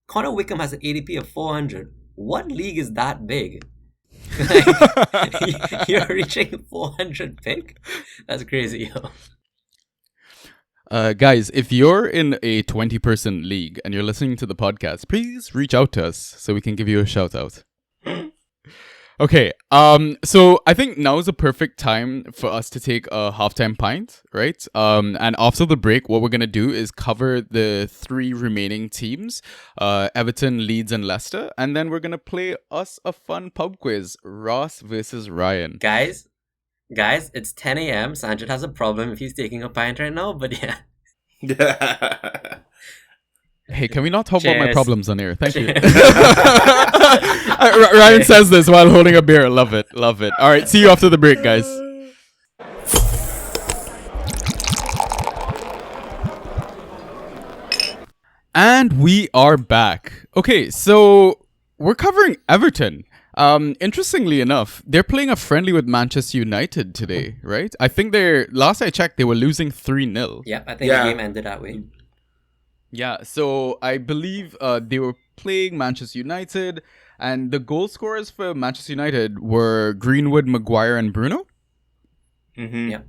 Connor Wickham has an ADP of 400. What league is that big? Like, you're reaching 400 pick? That's crazy, yo. Guys, if you're in a 20-person league and you're listening to the podcast, please reach out to us so we can give you a shout out. Okay, so I think now is the perfect time for us to take a halftime pint, right? And after the break, what we're going to do is cover the 3 remaining teams, Everton, Leeds, and Leicester. And then we're going to play us a fun pub quiz, Ross versus Ryan. Guys, it's 10 a.m. Sanjit has a problem if he's taking a pint right now, but yeah. Hey, can we not talk about my Cheers. problems on air? Thank you. Ryan says this while holding a beer. Love it. Love it. All right. See you after the break, guys. And we are back. Okay, so we're covering Everton. Interestingly enough, they're playing a friendly with Manchester United today, right? I think last I checked, they were losing 3-0. Yep, I think Yeah. the game ended that way. Yeah, so I believe they were playing Manchester United, and the goal scorers for Manchester United were Greenwood, Maguire, and Bruno. Mm-hmm. Yep.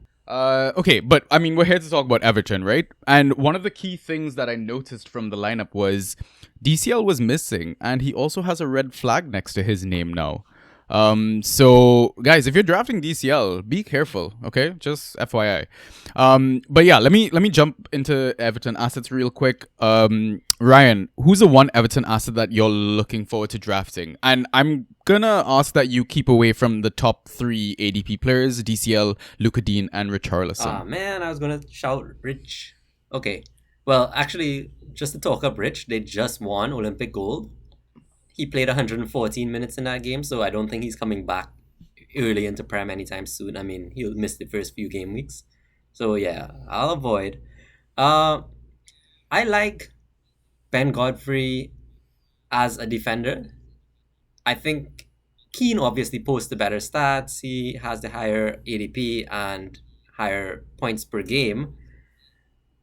Okay, but I mean, we're here to talk about Everton, right? And one of the key things that I noticed from the lineup was DCL was missing, and he also has a red flag next to his name now. So guys, if you're drafting DCL, be careful, okay? Just FYI. But yeah, let me jump into Everton assets real quick. Ryan, who's the one Everton asset that you're looking forward to drafting? And I'm gonna ask that you keep away from the top 3 ADP players: DCL, Luka Dean, and Richarlison. Ah, man, I was gonna shout Rich. Okay. Well, actually, just to talk up Rich, they just won Olympic gold. He played 114 minutes in that game, so I don't think he's coming back early into Prem anytime soon. I mean, he'll miss the first few game weeks. So yeah, I'll avoid. I like Ben Godfrey as a defender. I think Keane obviously posts the better stats. He has the higher ADP and higher points per game.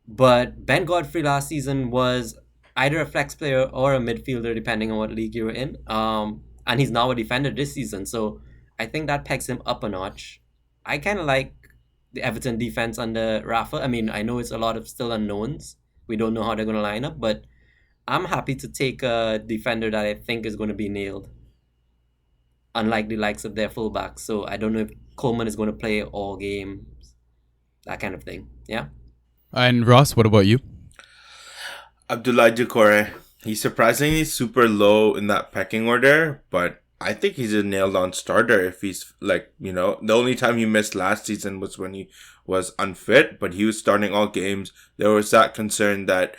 But Ben Godfrey last season was either a flex player or a midfielder, depending on what league you were in. And he's now a defender this season, so I think that pegs him up a notch. I kind of like the Everton defense under Rafa. I mean, I know it's a lot of still unknowns. We don't know how they're going to line up, but I'm happy to take a defender that I think is going to be nailed. Unlike the likes of their fullbacks, so I don't know if Coleman is going to play all games, that kind of thing. Yeah. And Ross, what about you? Abdoulaye Doucouré. He's surprisingly super low in that pecking order, but I think he's a nailed-on starter if he's, like, you know, the only time he missed last season was when he was unfit, but he was starting all games. There was that concern that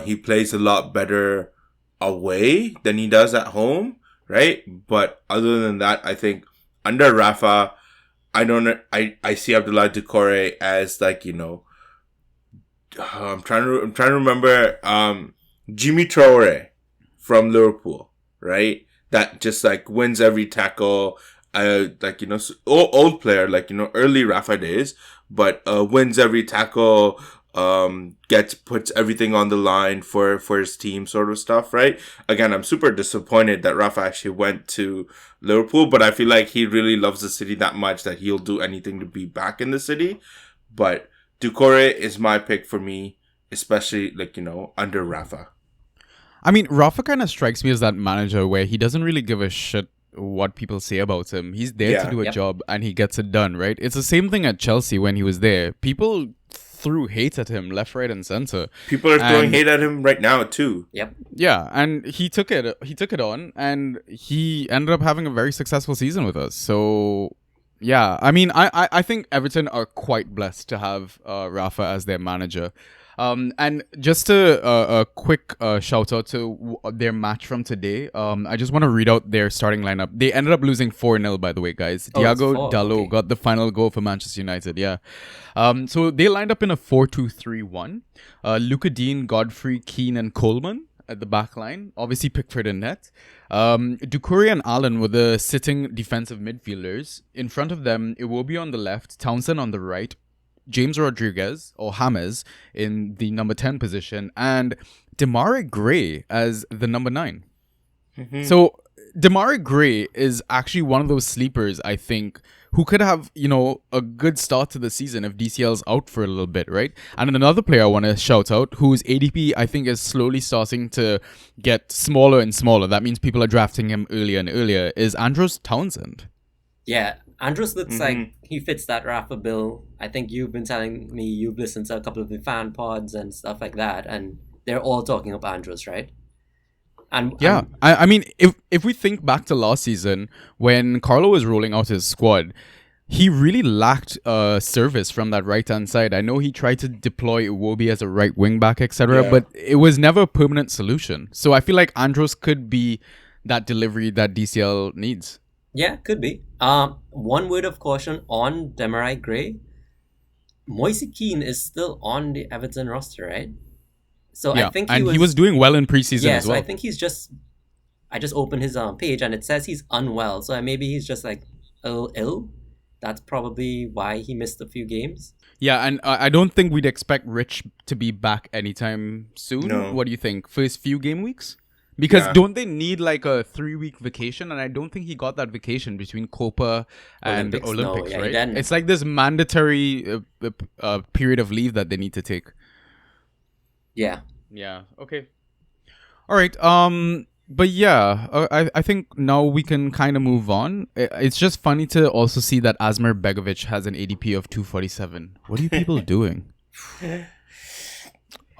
he plays a lot better away than he does at home, right? But other than that, I think under Rafa, I see Abdoulaye Doucouré as, like, you know, I'm trying to remember Jimmy Traore from Liverpool, right? That just, like, wins every tackle, like, you know, old player, like, you know, early Rafa days, but wins every tackle, puts everything on the line for his team, sort of stuff, right? Again, I'm super disappointed that Rafa actually went to Liverpool, but I feel like he really loves the city that much that he'll do anything to be back in the city. But Doucouré is my pick for me, especially, like, you know, under Rafa. I mean, Rafa kind of strikes me as that manager where he doesn't really give a shit what people say about him. He's there to do a job and he gets it done, right? It's the same thing at Chelsea when he was there. People threw hate at him left, right, and center. People are throwing hate at him right now too. Yep. Yeah, and he took it on, and he ended up having a very successful season with us. So yeah, I mean, I think Everton are quite blessed to have Rafa as their manager. And just a quick shout out to their match from today. I just want to read out their starting lineup. They ended up losing 4-0, by the way, guys. Thiago Dalot got the final goal for Manchester United. Yeah. So they lined up in a 4-2-3-1. Luka Dean, Godfrey, Keane, and Coleman at the back line. Obviously, Pickford in net. Doucouré and Allen were the sitting defensive midfielders. In front of them, Iwobi on the left, Townsend on the right, James Rodriguez or James in the number 10 position, and Demarai Gray as the number 9. Mm-hmm. So Demarai Gray is actually one of those sleepers, I think, who could have, you know, a good start to the season if DCL's out for a little bit, right? And another player I want to shout out, whose ADP I think is slowly starting to get smaller and smaller. That means people are drafting him earlier and earlier, is Andros Townsend. Yeah, Andros looks like he fits that Rafa bill. I think you've been telling me you've listened to a couple of the fan pods and stuff like that, and they're all talking about Andros, right? And yeah, I mean, if we think back to last season when Carlo was rolling out his squad, he really lacked service from that right-hand side. I know he tried to deploy Iwobi as a right wing-back, etc., Yeah. but it was never a permanent solution. So I feel like Andros could be that delivery that DCL needs. Yeah, could be. One word of caution on Demarai Gray. Moise Keane is still on the Everton roster, right? So I Yeah, think and he was doing well in preseason yeah, as so well. I think he's just. I just opened his page and it says he's unwell. So maybe he's just like a little ill. That's probably why he missed a few games. Yeah, and I don't think we'd expect Rich to be back anytime soon. No. What do you think? First few game weeks? Because Yeah. don't they need like a 3-week vacation? And I don't think he got that vacation between Copa and Olympics? Olympics, No, yeah, he right? didn't. It's like this mandatory period of leave that they need to take. Yeah. Yeah. Okay. All right. But yeah, I think now we can kind of move on. It's just funny to also see that Asmir Begovic has an ADP of 247. What are you people doing?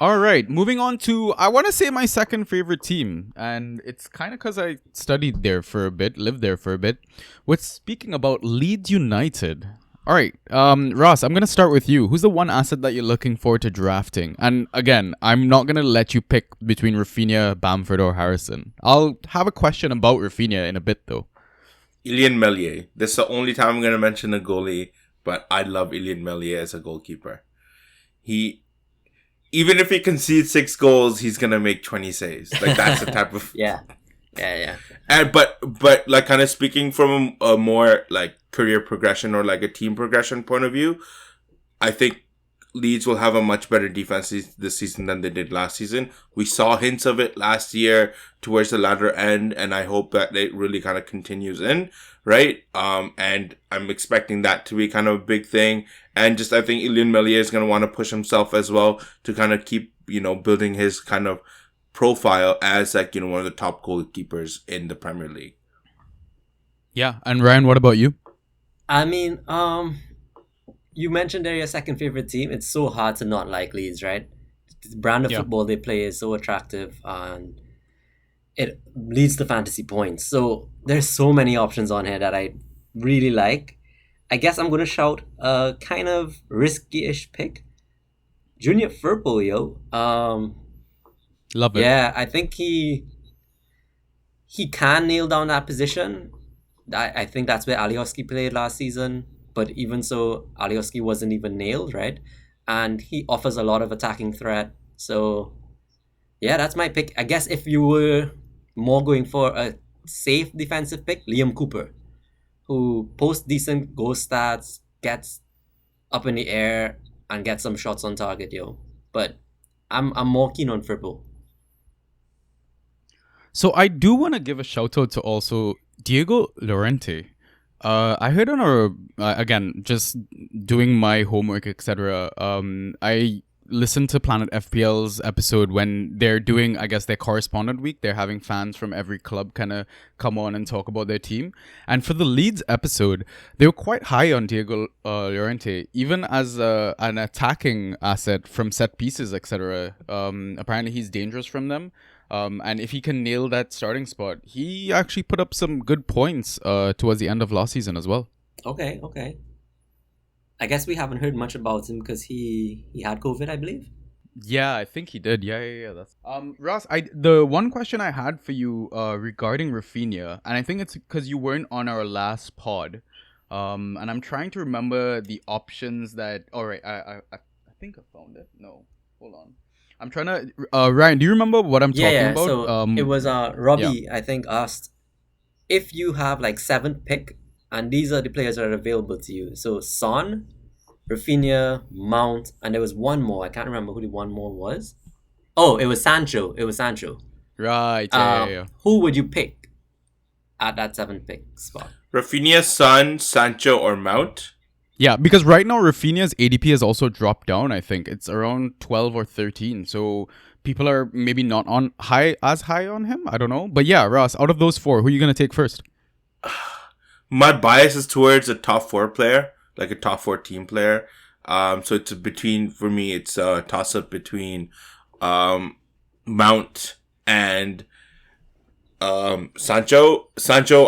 All right, moving on to, I want to say my second favorite team, and it's kind of because I studied there for a bit, lived there for a bit. We're speaking about Leeds United. All right, Ross, I'm going to start with you. Who's the one asset that you're looking forward to drafting? And again, I'm not going to let you pick between Rafinha, Bamford, or Harrison. I'll have a question about Rafinha in a bit, though. Ilian Melier. This is the only time I'm going to mention a goalie, but I love Ilian Melier as a goalkeeper. Even if he concedes 6 goals, he's going to make 20 saves. Like, that's the type of... Yeah. And but like kind of speaking from a more like career progression or like a team progression point of view, I think Leeds will have a much better defense this season than they did last season. We saw hints of it last year towards the latter end, and I hope that it really kind of continues in, right? And I'm expecting that to be kind of a big thing. And just I think Ilian Melier is going to want to push himself as well to kind of keep, building his kind of profile as like, one of the top goalkeepers in the Premier League. Yeah, and Ryan, what about you? I mean, you mentioned they're your second favorite team. It's so hard to not like Leeds, right? The brand of football they play is so attractive and it leads to fantasy points. So there's so many options on here that I really like. I guess I'm going to shout a kind of risky-ish pick. Junior Firpo, yo. Love it. Yeah, I think he can nail down that position. I think that's where Alioski played last season. But even so, Alioski wasn't even nailed, right? And he offers a lot of attacking threat. So, yeah, that's my pick. I guess if you were more going for a safe defensive pick, Liam Cooper, who posts decent goal stats, gets up in the air, and gets some shots on target, yo. But I'm more keen on Firpo. So I do want to give a shout out to also Diego Llorente. I heard on our again just doing my homework, etc. I listened to Planet FPL's episode when they're doing, I guess, their correspondent week. They're having fans from every club kind of come on and talk about their team. And for the Leeds episode, they were quite high on Diego Llorente, even as an attacking asset from set pieces, etc. Apparently, he's dangerous from them. And if he can nail that starting spot, he actually put up some good points towards the end of last season as well. Okay. I guess we haven't heard much about him because he had COVID, I believe. Yeah, I think he did. Yeah. That's Ross. The one question I had for you regarding Rafinha, and I think it's because you weren't on our last pod, and I'm trying to remember the options that. All right, I think I found it. No, hold on. I'm trying to. Ryan, do you remember what I'm talking about? So it was Robbie, I think, asked if you have like 7th pick, and these are the players that are available to you. So Son, Rafinha, Mount, and there was one more. I can't remember who the one more was. Oh, it was Sancho. Right. Yeah. Who would you pick at that 7th pick spot? Rafinha, Son, Sancho, or Mount? Yeah, because right now Rafinha's ADP has also dropped down. I think it's around 12 or 13. So people are maybe not as high on him. I don't know. But yeah, Ross, out of those 4, who are you going to take first? My bias is towards a top 4 player, like a top 4 team player. So it's for me, it's a toss up between Mount and Sancho.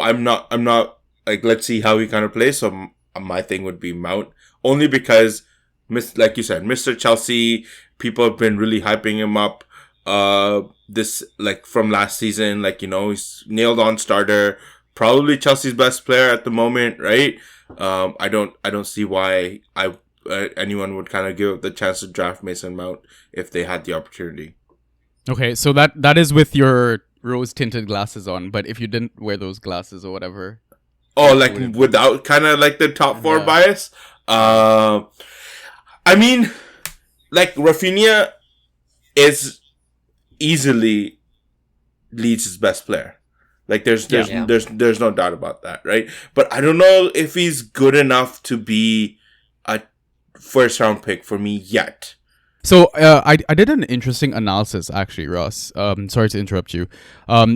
I'm not like, let's see how he kind of plays. So my thing would be Mount, only because, like you said, Mr. Chelsea, people have been really hyping him up. This like from last season, like, you know, he's nailed on starter, probably Chelsea's best player at the moment, right? I don't see why anyone would kind of give up the chance to draft Mason Mount if they had the opportunity. Okay, so that is with your rose-tinted glasses on, but if you didn't wear those glasses or whatever... Oh, like without kind of like the top four bias? I mean, like Rafinha is easily Leeds' best player. Like there's no doubt about that, right? But I don't know if he's good enough to be a first round pick for me yet. So I did an interesting analysis actually, Ross. Sorry to interrupt you.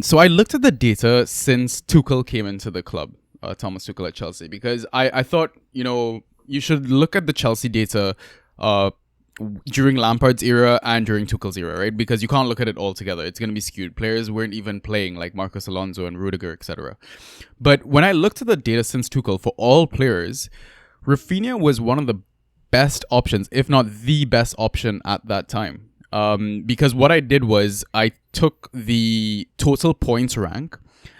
So I looked at the data since Tuchel came into the club, Thomas Tuchel at Chelsea, because I thought, you know, you should look at the Chelsea data during Lampard's era and during Tuchel's era, right? Because you can't look at it all together. It's going to be skewed. Players weren't even playing, like Marcos Alonso and Rudiger, etc. But when I looked at the data since Tuchel for all players, Rafinha was one of the best options, if not the best option at that time. Because what I did was I took the total points rank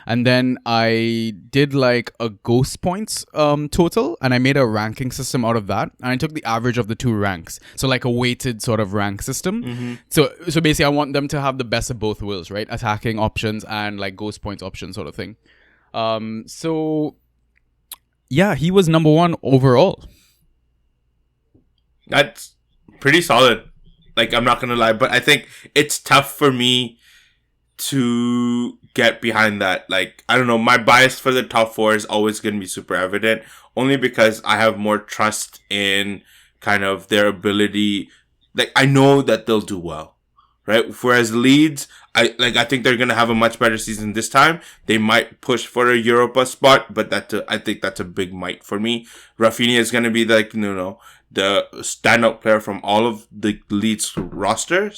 and then I did like a ghost points total, and I made a ranking system out of that, and I took the average of the two ranks, so like a weighted sort of rank system. Mm-hmm. So basically I want them to have the best of both worlds, right? Attacking options and like ghost points options sort of thing. So yeah, he was number one overall. That's pretty solid. Like, I'm not gonna lie, but I think it's tough for me to get behind that. Like, I don't know, my bias for the top four is always gonna be super evident, only because I have more trust in kind of their ability. Like, I know that they'll do well, right? Whereas Leeds, I think they're gonna have a much better season this time. They might push for a Europa spot, but I think that's a big might for me. Rafinha is gonna be like, you know, the standout player from all of the Leeds roster,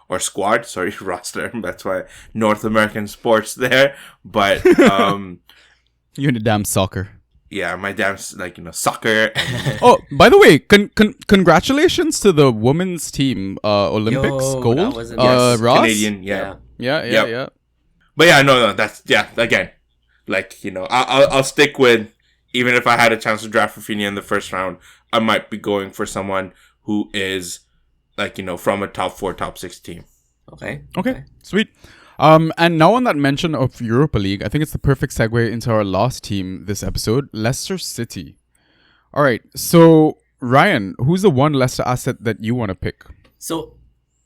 or squad, sorry, roster. That's why North American sports there. But you're in a damn soccer. Yeah, my damn, like, you know, soccer. Oh, by the way, congratulations to the women's team, Olympics gold. Yes, Raas? Canadian, yeah. Yeah. But yeah, no, that's, yeah, again, like, you know, I'll stick with, even if I had a chance to draft Rafinha in the first round, I might be going for someone who is, like, you know, from a top 4, top 6 team. Okay, sweet. And now on that mention of Europa League, I think it's the perfect segue into our last team this episode, Leicester City. All right, so Ryan, who's the one Leicester asset that you want to pick? So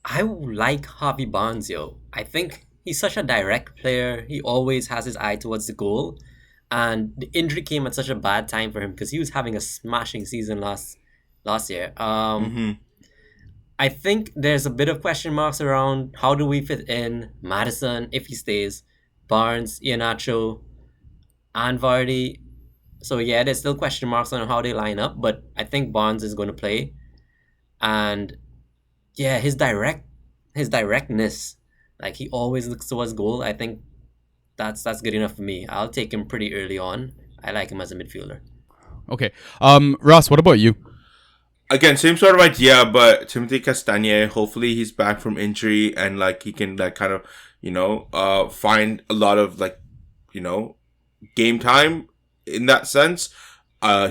I like Harvey Barnes, yo. I think he's such a direct player. He always has his eye towards the goal. And the injury came at such a bad time for him because he was having a smashing season last year. I think there's a bit of question marks around how do we fit in Maddison if he stays, Barnes, Iheanacho, and Vardy. So yeah, there's still question marks on how they line up, but I think Barnes is going to play. And yeah, his directness, like he always looks towards goal. I think that's good enough for me. I'll take him pretty early on. I like him as a midfielder. Okay. Ross, what about you? Again, same sort of idea, but Timothy Castagne, hopefully he's back from injury and like he can like kind of, you know, find a lot of like, you know, game time in that sense.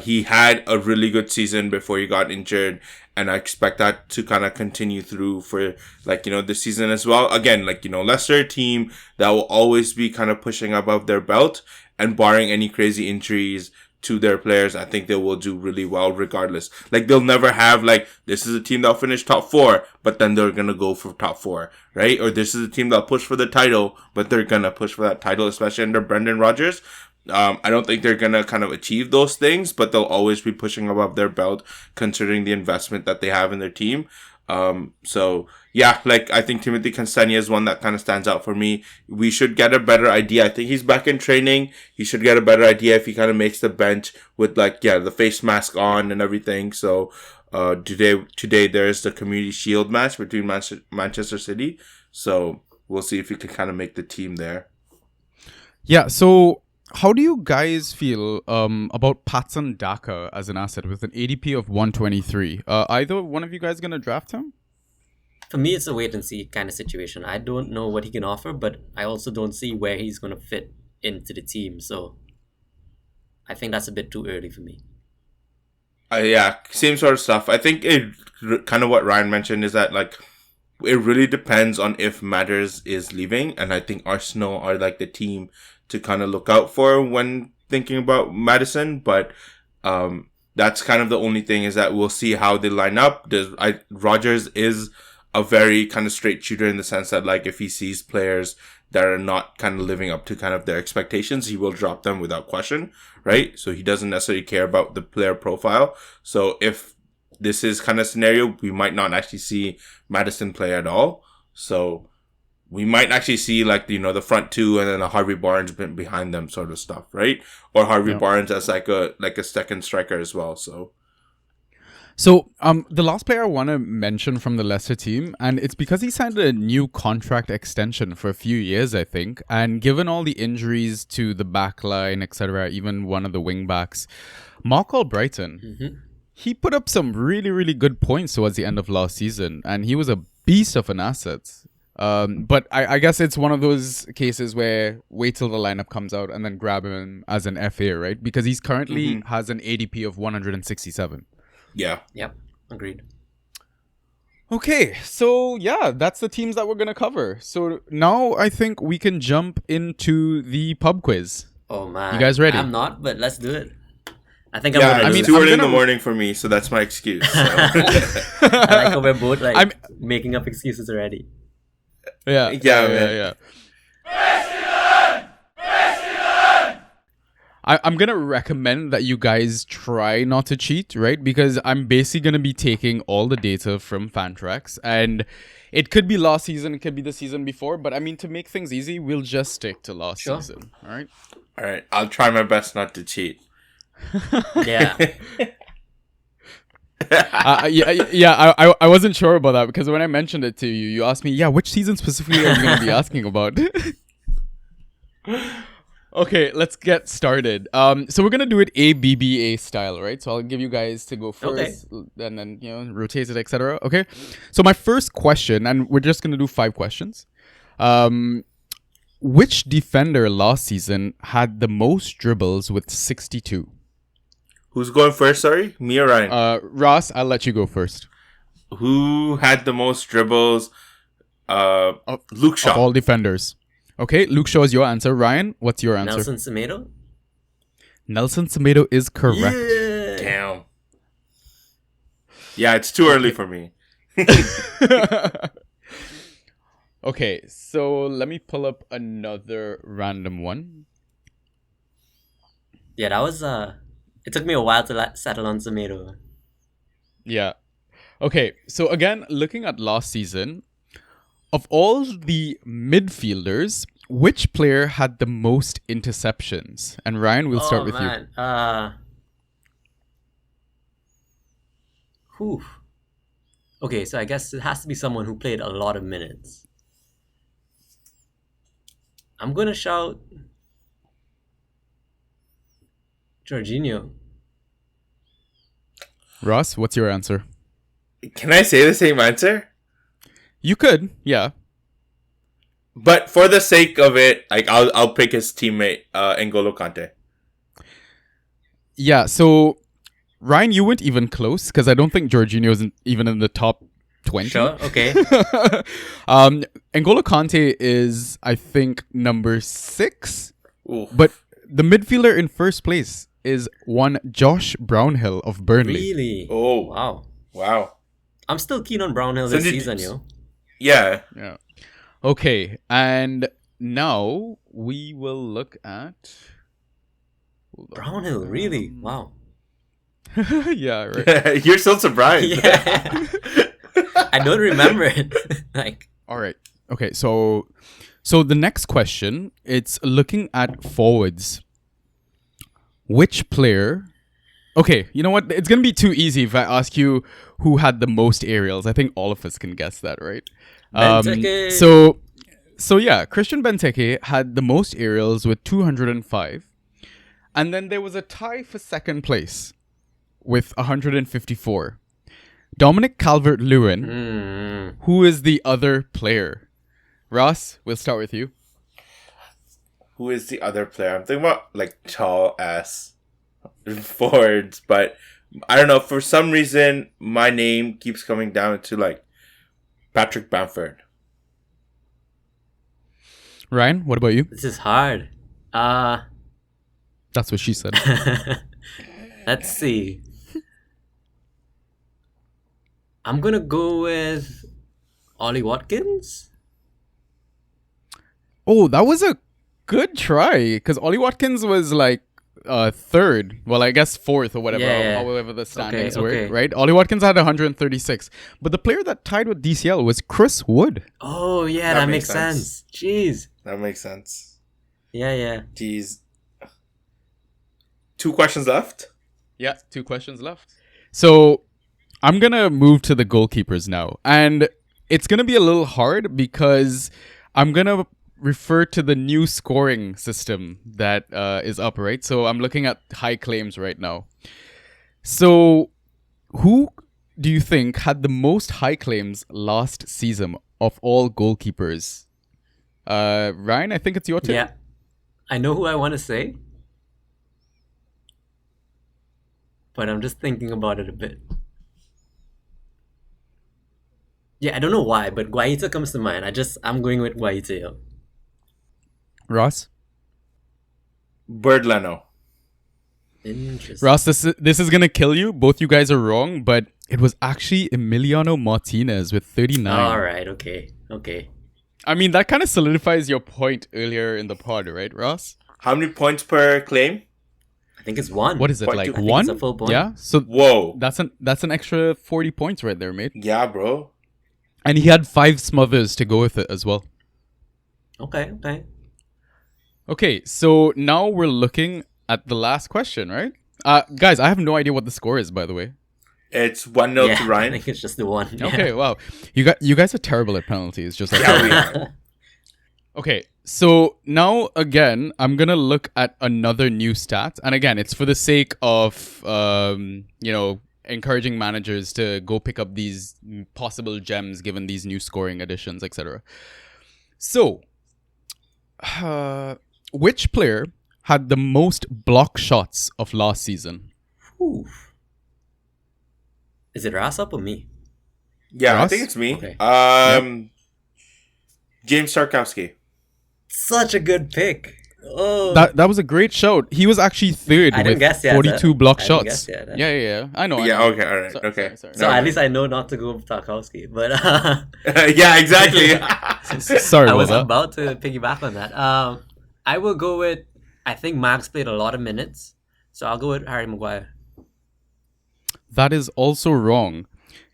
He had a really good season before he got injured, and I expect that to kind of continue through for like, you know, this season as well. Again, like, you know, Leicester team that will always be kind of pushing above their belt, and barring any crazy injuries to their players, I think they will do really well regardless. Like, they'll never have like, this is a team that'll finish top 4, but then they're gonna go for top 4, right? Or this is a team that'll push for the title, but they're gonna push for that title, especially under Brendan Rodgers. I don't think they're gonna kind of achieve those things, but they'll always be pushing above their belt considering the investment that they have in their team. So yeah, like, I think Timothy Castagne is one that kind of stands out for me. We should get a better idea. I think he's back in training. He should get a better idea if he kind of makes the bench with like, yeah, the face mask on and everything. So, today there's the Community Shield match between Manchester City. So we'll see if he can kind of make the team there. Yeah. So how do you guys feel about Patson Daka as an asset with an ADP of 123? Either one of you guys gonna draft him? For me, it's a wait and see kind of situation. I don't know what he can offer, but I also don't see where he's going to fit into the team. So I think that's a bit too early for me. Yeah, same sort of stuff. I think it kind of what Ryan mentioned is that like it really depends on if Matters is leaving, and I think Arsenal are like the team to kind of look out for when thinking about Madison. But that's kind of the only thing is that we'll see how they line up. Rogers is a very kind of straight shooter in the sense that like if he sees players that are not kind of living up to kind of their expectations, he will drop them without question, right? So he doesn't necessarily care about the player profile. So if this is kind of scenario, we might not actually see Madison play at all. So we might actually see like, the front two and then a Harvey Barnes behind them sort of stuff, right? Or Harvey Barnes as like a second striker as well. So, the last player I want to mention from the Leicester team, and it's because he signed a new contract extension for a few years, I think. And given all the injuries to the back line, etc., even one of the wing backs, Mark Albrighton, he put up some really, really good points towards the end of last season, and he was a beast of an asset. But I guess it's one of those cases where wait till the lineup comes out and then grab him as an FA, right? Because he's currently has an ADP of 167. Yeah. Yep. Agreed. Okay, so yeah, that's the teams that we're going to cover. So now I think we can jump into the pub quiz. Oh, man. You guys ready? I'm not, but let's do it. I think Yeah, I'm it's too early in the morning for me, so that's my excuse. So. I like how we're both making up excuses already. Yeah. I'm going to recommend that you guys try not to cheat, right? Because I'm basically going to be taking all the data from Fantrax, and it could be last season, it could be the season before, but I mean, to make things easy, we'll just stick to last season, all right? All right, I'll try my best not to cheat. Yeah. I wasn't sure about that because when I mentioned it to you, you asked me, which season specifically are you going to be asking about? Okay, let's get started. So we're gonna do it ABBA style, right? So I'll give you guys to go first, and then rotate it, etc. Okay. So my first question, and we're just gonna do 5 questions. Which defender last season had the most dribbles with 62? Who's going first? Sorry, me or Ryan? Ross, I'll let you go first. Who had the most dribbles? Luke Shaw. Of all defenders. Okay, Luke Shaw is your answer. Ryan, what's your answer? Nelson Semedo? Nelson Semedo is correct. Yeah. Damn. Yeah, it's too early for me. Okay, so let me pull up another random one. Yeah, that was it took me a while to settle on Semedo. Yeah. Okay, so again, looking at last season, of all the midfielders, which player had the most interceptions? And Ryan, we'll start with you. Whew. Okay, so I guess it has to be someone who played a lot of minutes. I'm gonna shout Jorginho. Ross, what's your answer? Can I say the same answer? You could, yeah. But for the sake of it, like I'll pick his teammate, N'Golo Kante. Yeah, so Ryan, you weren't even close because I don't think Jorginho is even in the top 20. Sure, okay. N'Golo Kante is, I think, number 6. Ooh. But the midfielder in first place is one Josh Brownhill of Burnley. Really? Oh, wow. I'm still keen on Brownhill this season, yo. Yeah. Okay, and now we will look at Brownhill, really? Wow. Yeah, right. You're so surprised. Yeah. I don't remember it. All right. Okay, so the next question, it's looking at forwards. Which player? Okay, you know what? It's going to be too easy if I ask you who had the most aerials. I think all of us can guess that, right? Benteke. So yeah, Christian Benteke had the most aerials with 205. And then there was a tie for second place with 154. Dominic Calvert-Lewin, who is the other player? Ross, we'll start with you. Who is the other player? I'm thinking about like tall ass forwards, but I don't know. For some reason, my name keeps coming down to like Patrick Bamford. Ryan, what about you? This is hard. That's what she said. Let's see. I'm gonna go with Ollie Watkins. Oh, that was a good try, because Ollie Watkins was like third. Well, I guess fourth or whatever, Yeah. however the standings Okay. were, right? Ollie Watkins had 136. But the player that tied with DCL was Chris Wood. Oh yeah, That that makes makes sense. Jeez. That makes sense. Yeah. Jeez. 2 questions left. Yeah, 2 questions left. So I'm going to move to the goalkeepers now. And it's going to be a little hard because I'm going to refer to the new scoring system that is up, right? So I'm looking at high claims right now. So who do you think had the most high claims last season of all goalkeepers? Ryan, I think it's your turn. Yeah. I know who I want to say. But I'm just thinking about it a bit. Yeah, I don't know why, but Guaita comes to mind. I'm going with Guaita. Yo. Ross? Bird Leno. Interesting. Ross, this is going to kill you. Both you guys are wrong, but it was actually Emiliano Martinez with 39. All right, okay. I mean, that kind of solidifies your point earlier in the pod, right, Ross? How many points per claim? I think it's 1. What is it, Point like two. I think 1? it's a full point. Yeah, so Whoa. that's an extra 40 points right there, mate. Yeah, bro. And he had 5 smothers to go with it as well. Okay. Okay, so now we're looking at the last question, right? Guys, I have no idea what the score is, by the way. It's 1-0 Yeah, to I Ryan. think it's just the 1. Okay, wow. You guys are terrible at penalties, just like Yeah, we are. Okay, so now again, I'm gonna look at another new stat, and again, it's for the sake of encouraging managers to go pick up these possible gems given these new scoring additions, etc. So, which player had the most block shots of last season? Ooh. Is it Raas up or me? Yeah, I Ross? think it's me. Okay. James Tarkowski. Such a good pick. Oh. That was a great shout. He was actually third I didn't with guess yet, 42 huh? block I didn't shots. guess yet, huh? Yeah. I know. Yeah, I know. okay, alright, So- okay. sorry. So No, at no. least I know not to go with Tarkowski. But Yeah, exactly. Sorry I about was that. about to piggyback on that. I will go with, I think Max played a lot of minutes. So I'll go with Harry Maguire. That is also wrong.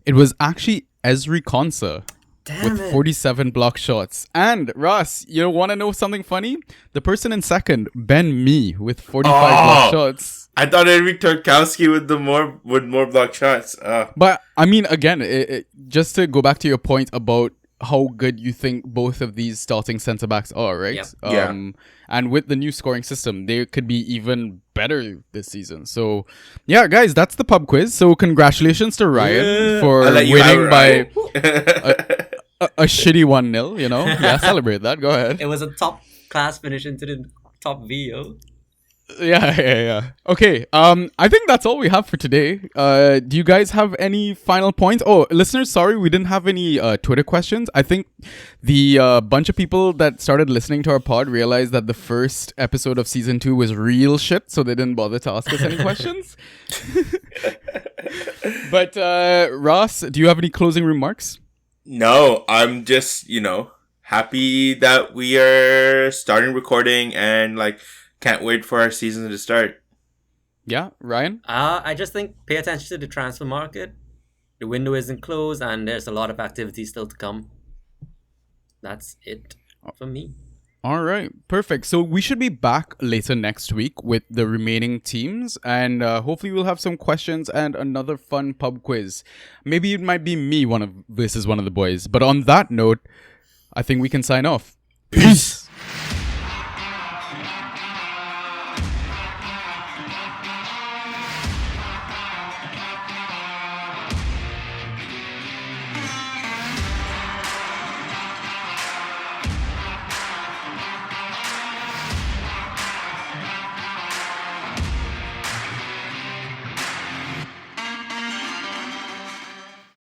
It was actually Ezri Konsa Damn with it. 47 block shots. And Ross, you want to know something funny? The person in second, Ben Mee, with 45 block shots. I thought it'd be Tarkowski with more block shots. But I mean, again, just to go back to your point about how good you think both of these starting centre backs are, right? Yep. Yeah. And with the new scoring system, they could be even better this season. So, yeah, guys, that's the pub quiz. So, congratulations to Ryan for I'll let you have winning it, by Ryan. a shitty 1-0, you know? Yeah, celebrate that. Go ahead. It was a top class finish into the top VO. Yeah. Okay. I think that's all we have for today. Do you guys have any final points? Oh, listeners, sorry we didn't have any Twitter questions. I think the bunch of people that started listening to our pod realized that the first episode of season 2 was real shit, so they didn't bother to ask us any questions. But Ross, do you have any closing remarks? No, I'm just, happy that we are starting recording and can't wait for our season to start. Yeah, Ryan? I just think pay attention to the transfer market. The window isn't closed and there's a lot of activity still to come. That's it for me. All right, perfect. So we should be back later next week with the remaining teams, and hopefully we'll have some questions and another fun pub quiz. Maybe it might be me versus one of the boys. But on that note, I think we can sign off. Peace.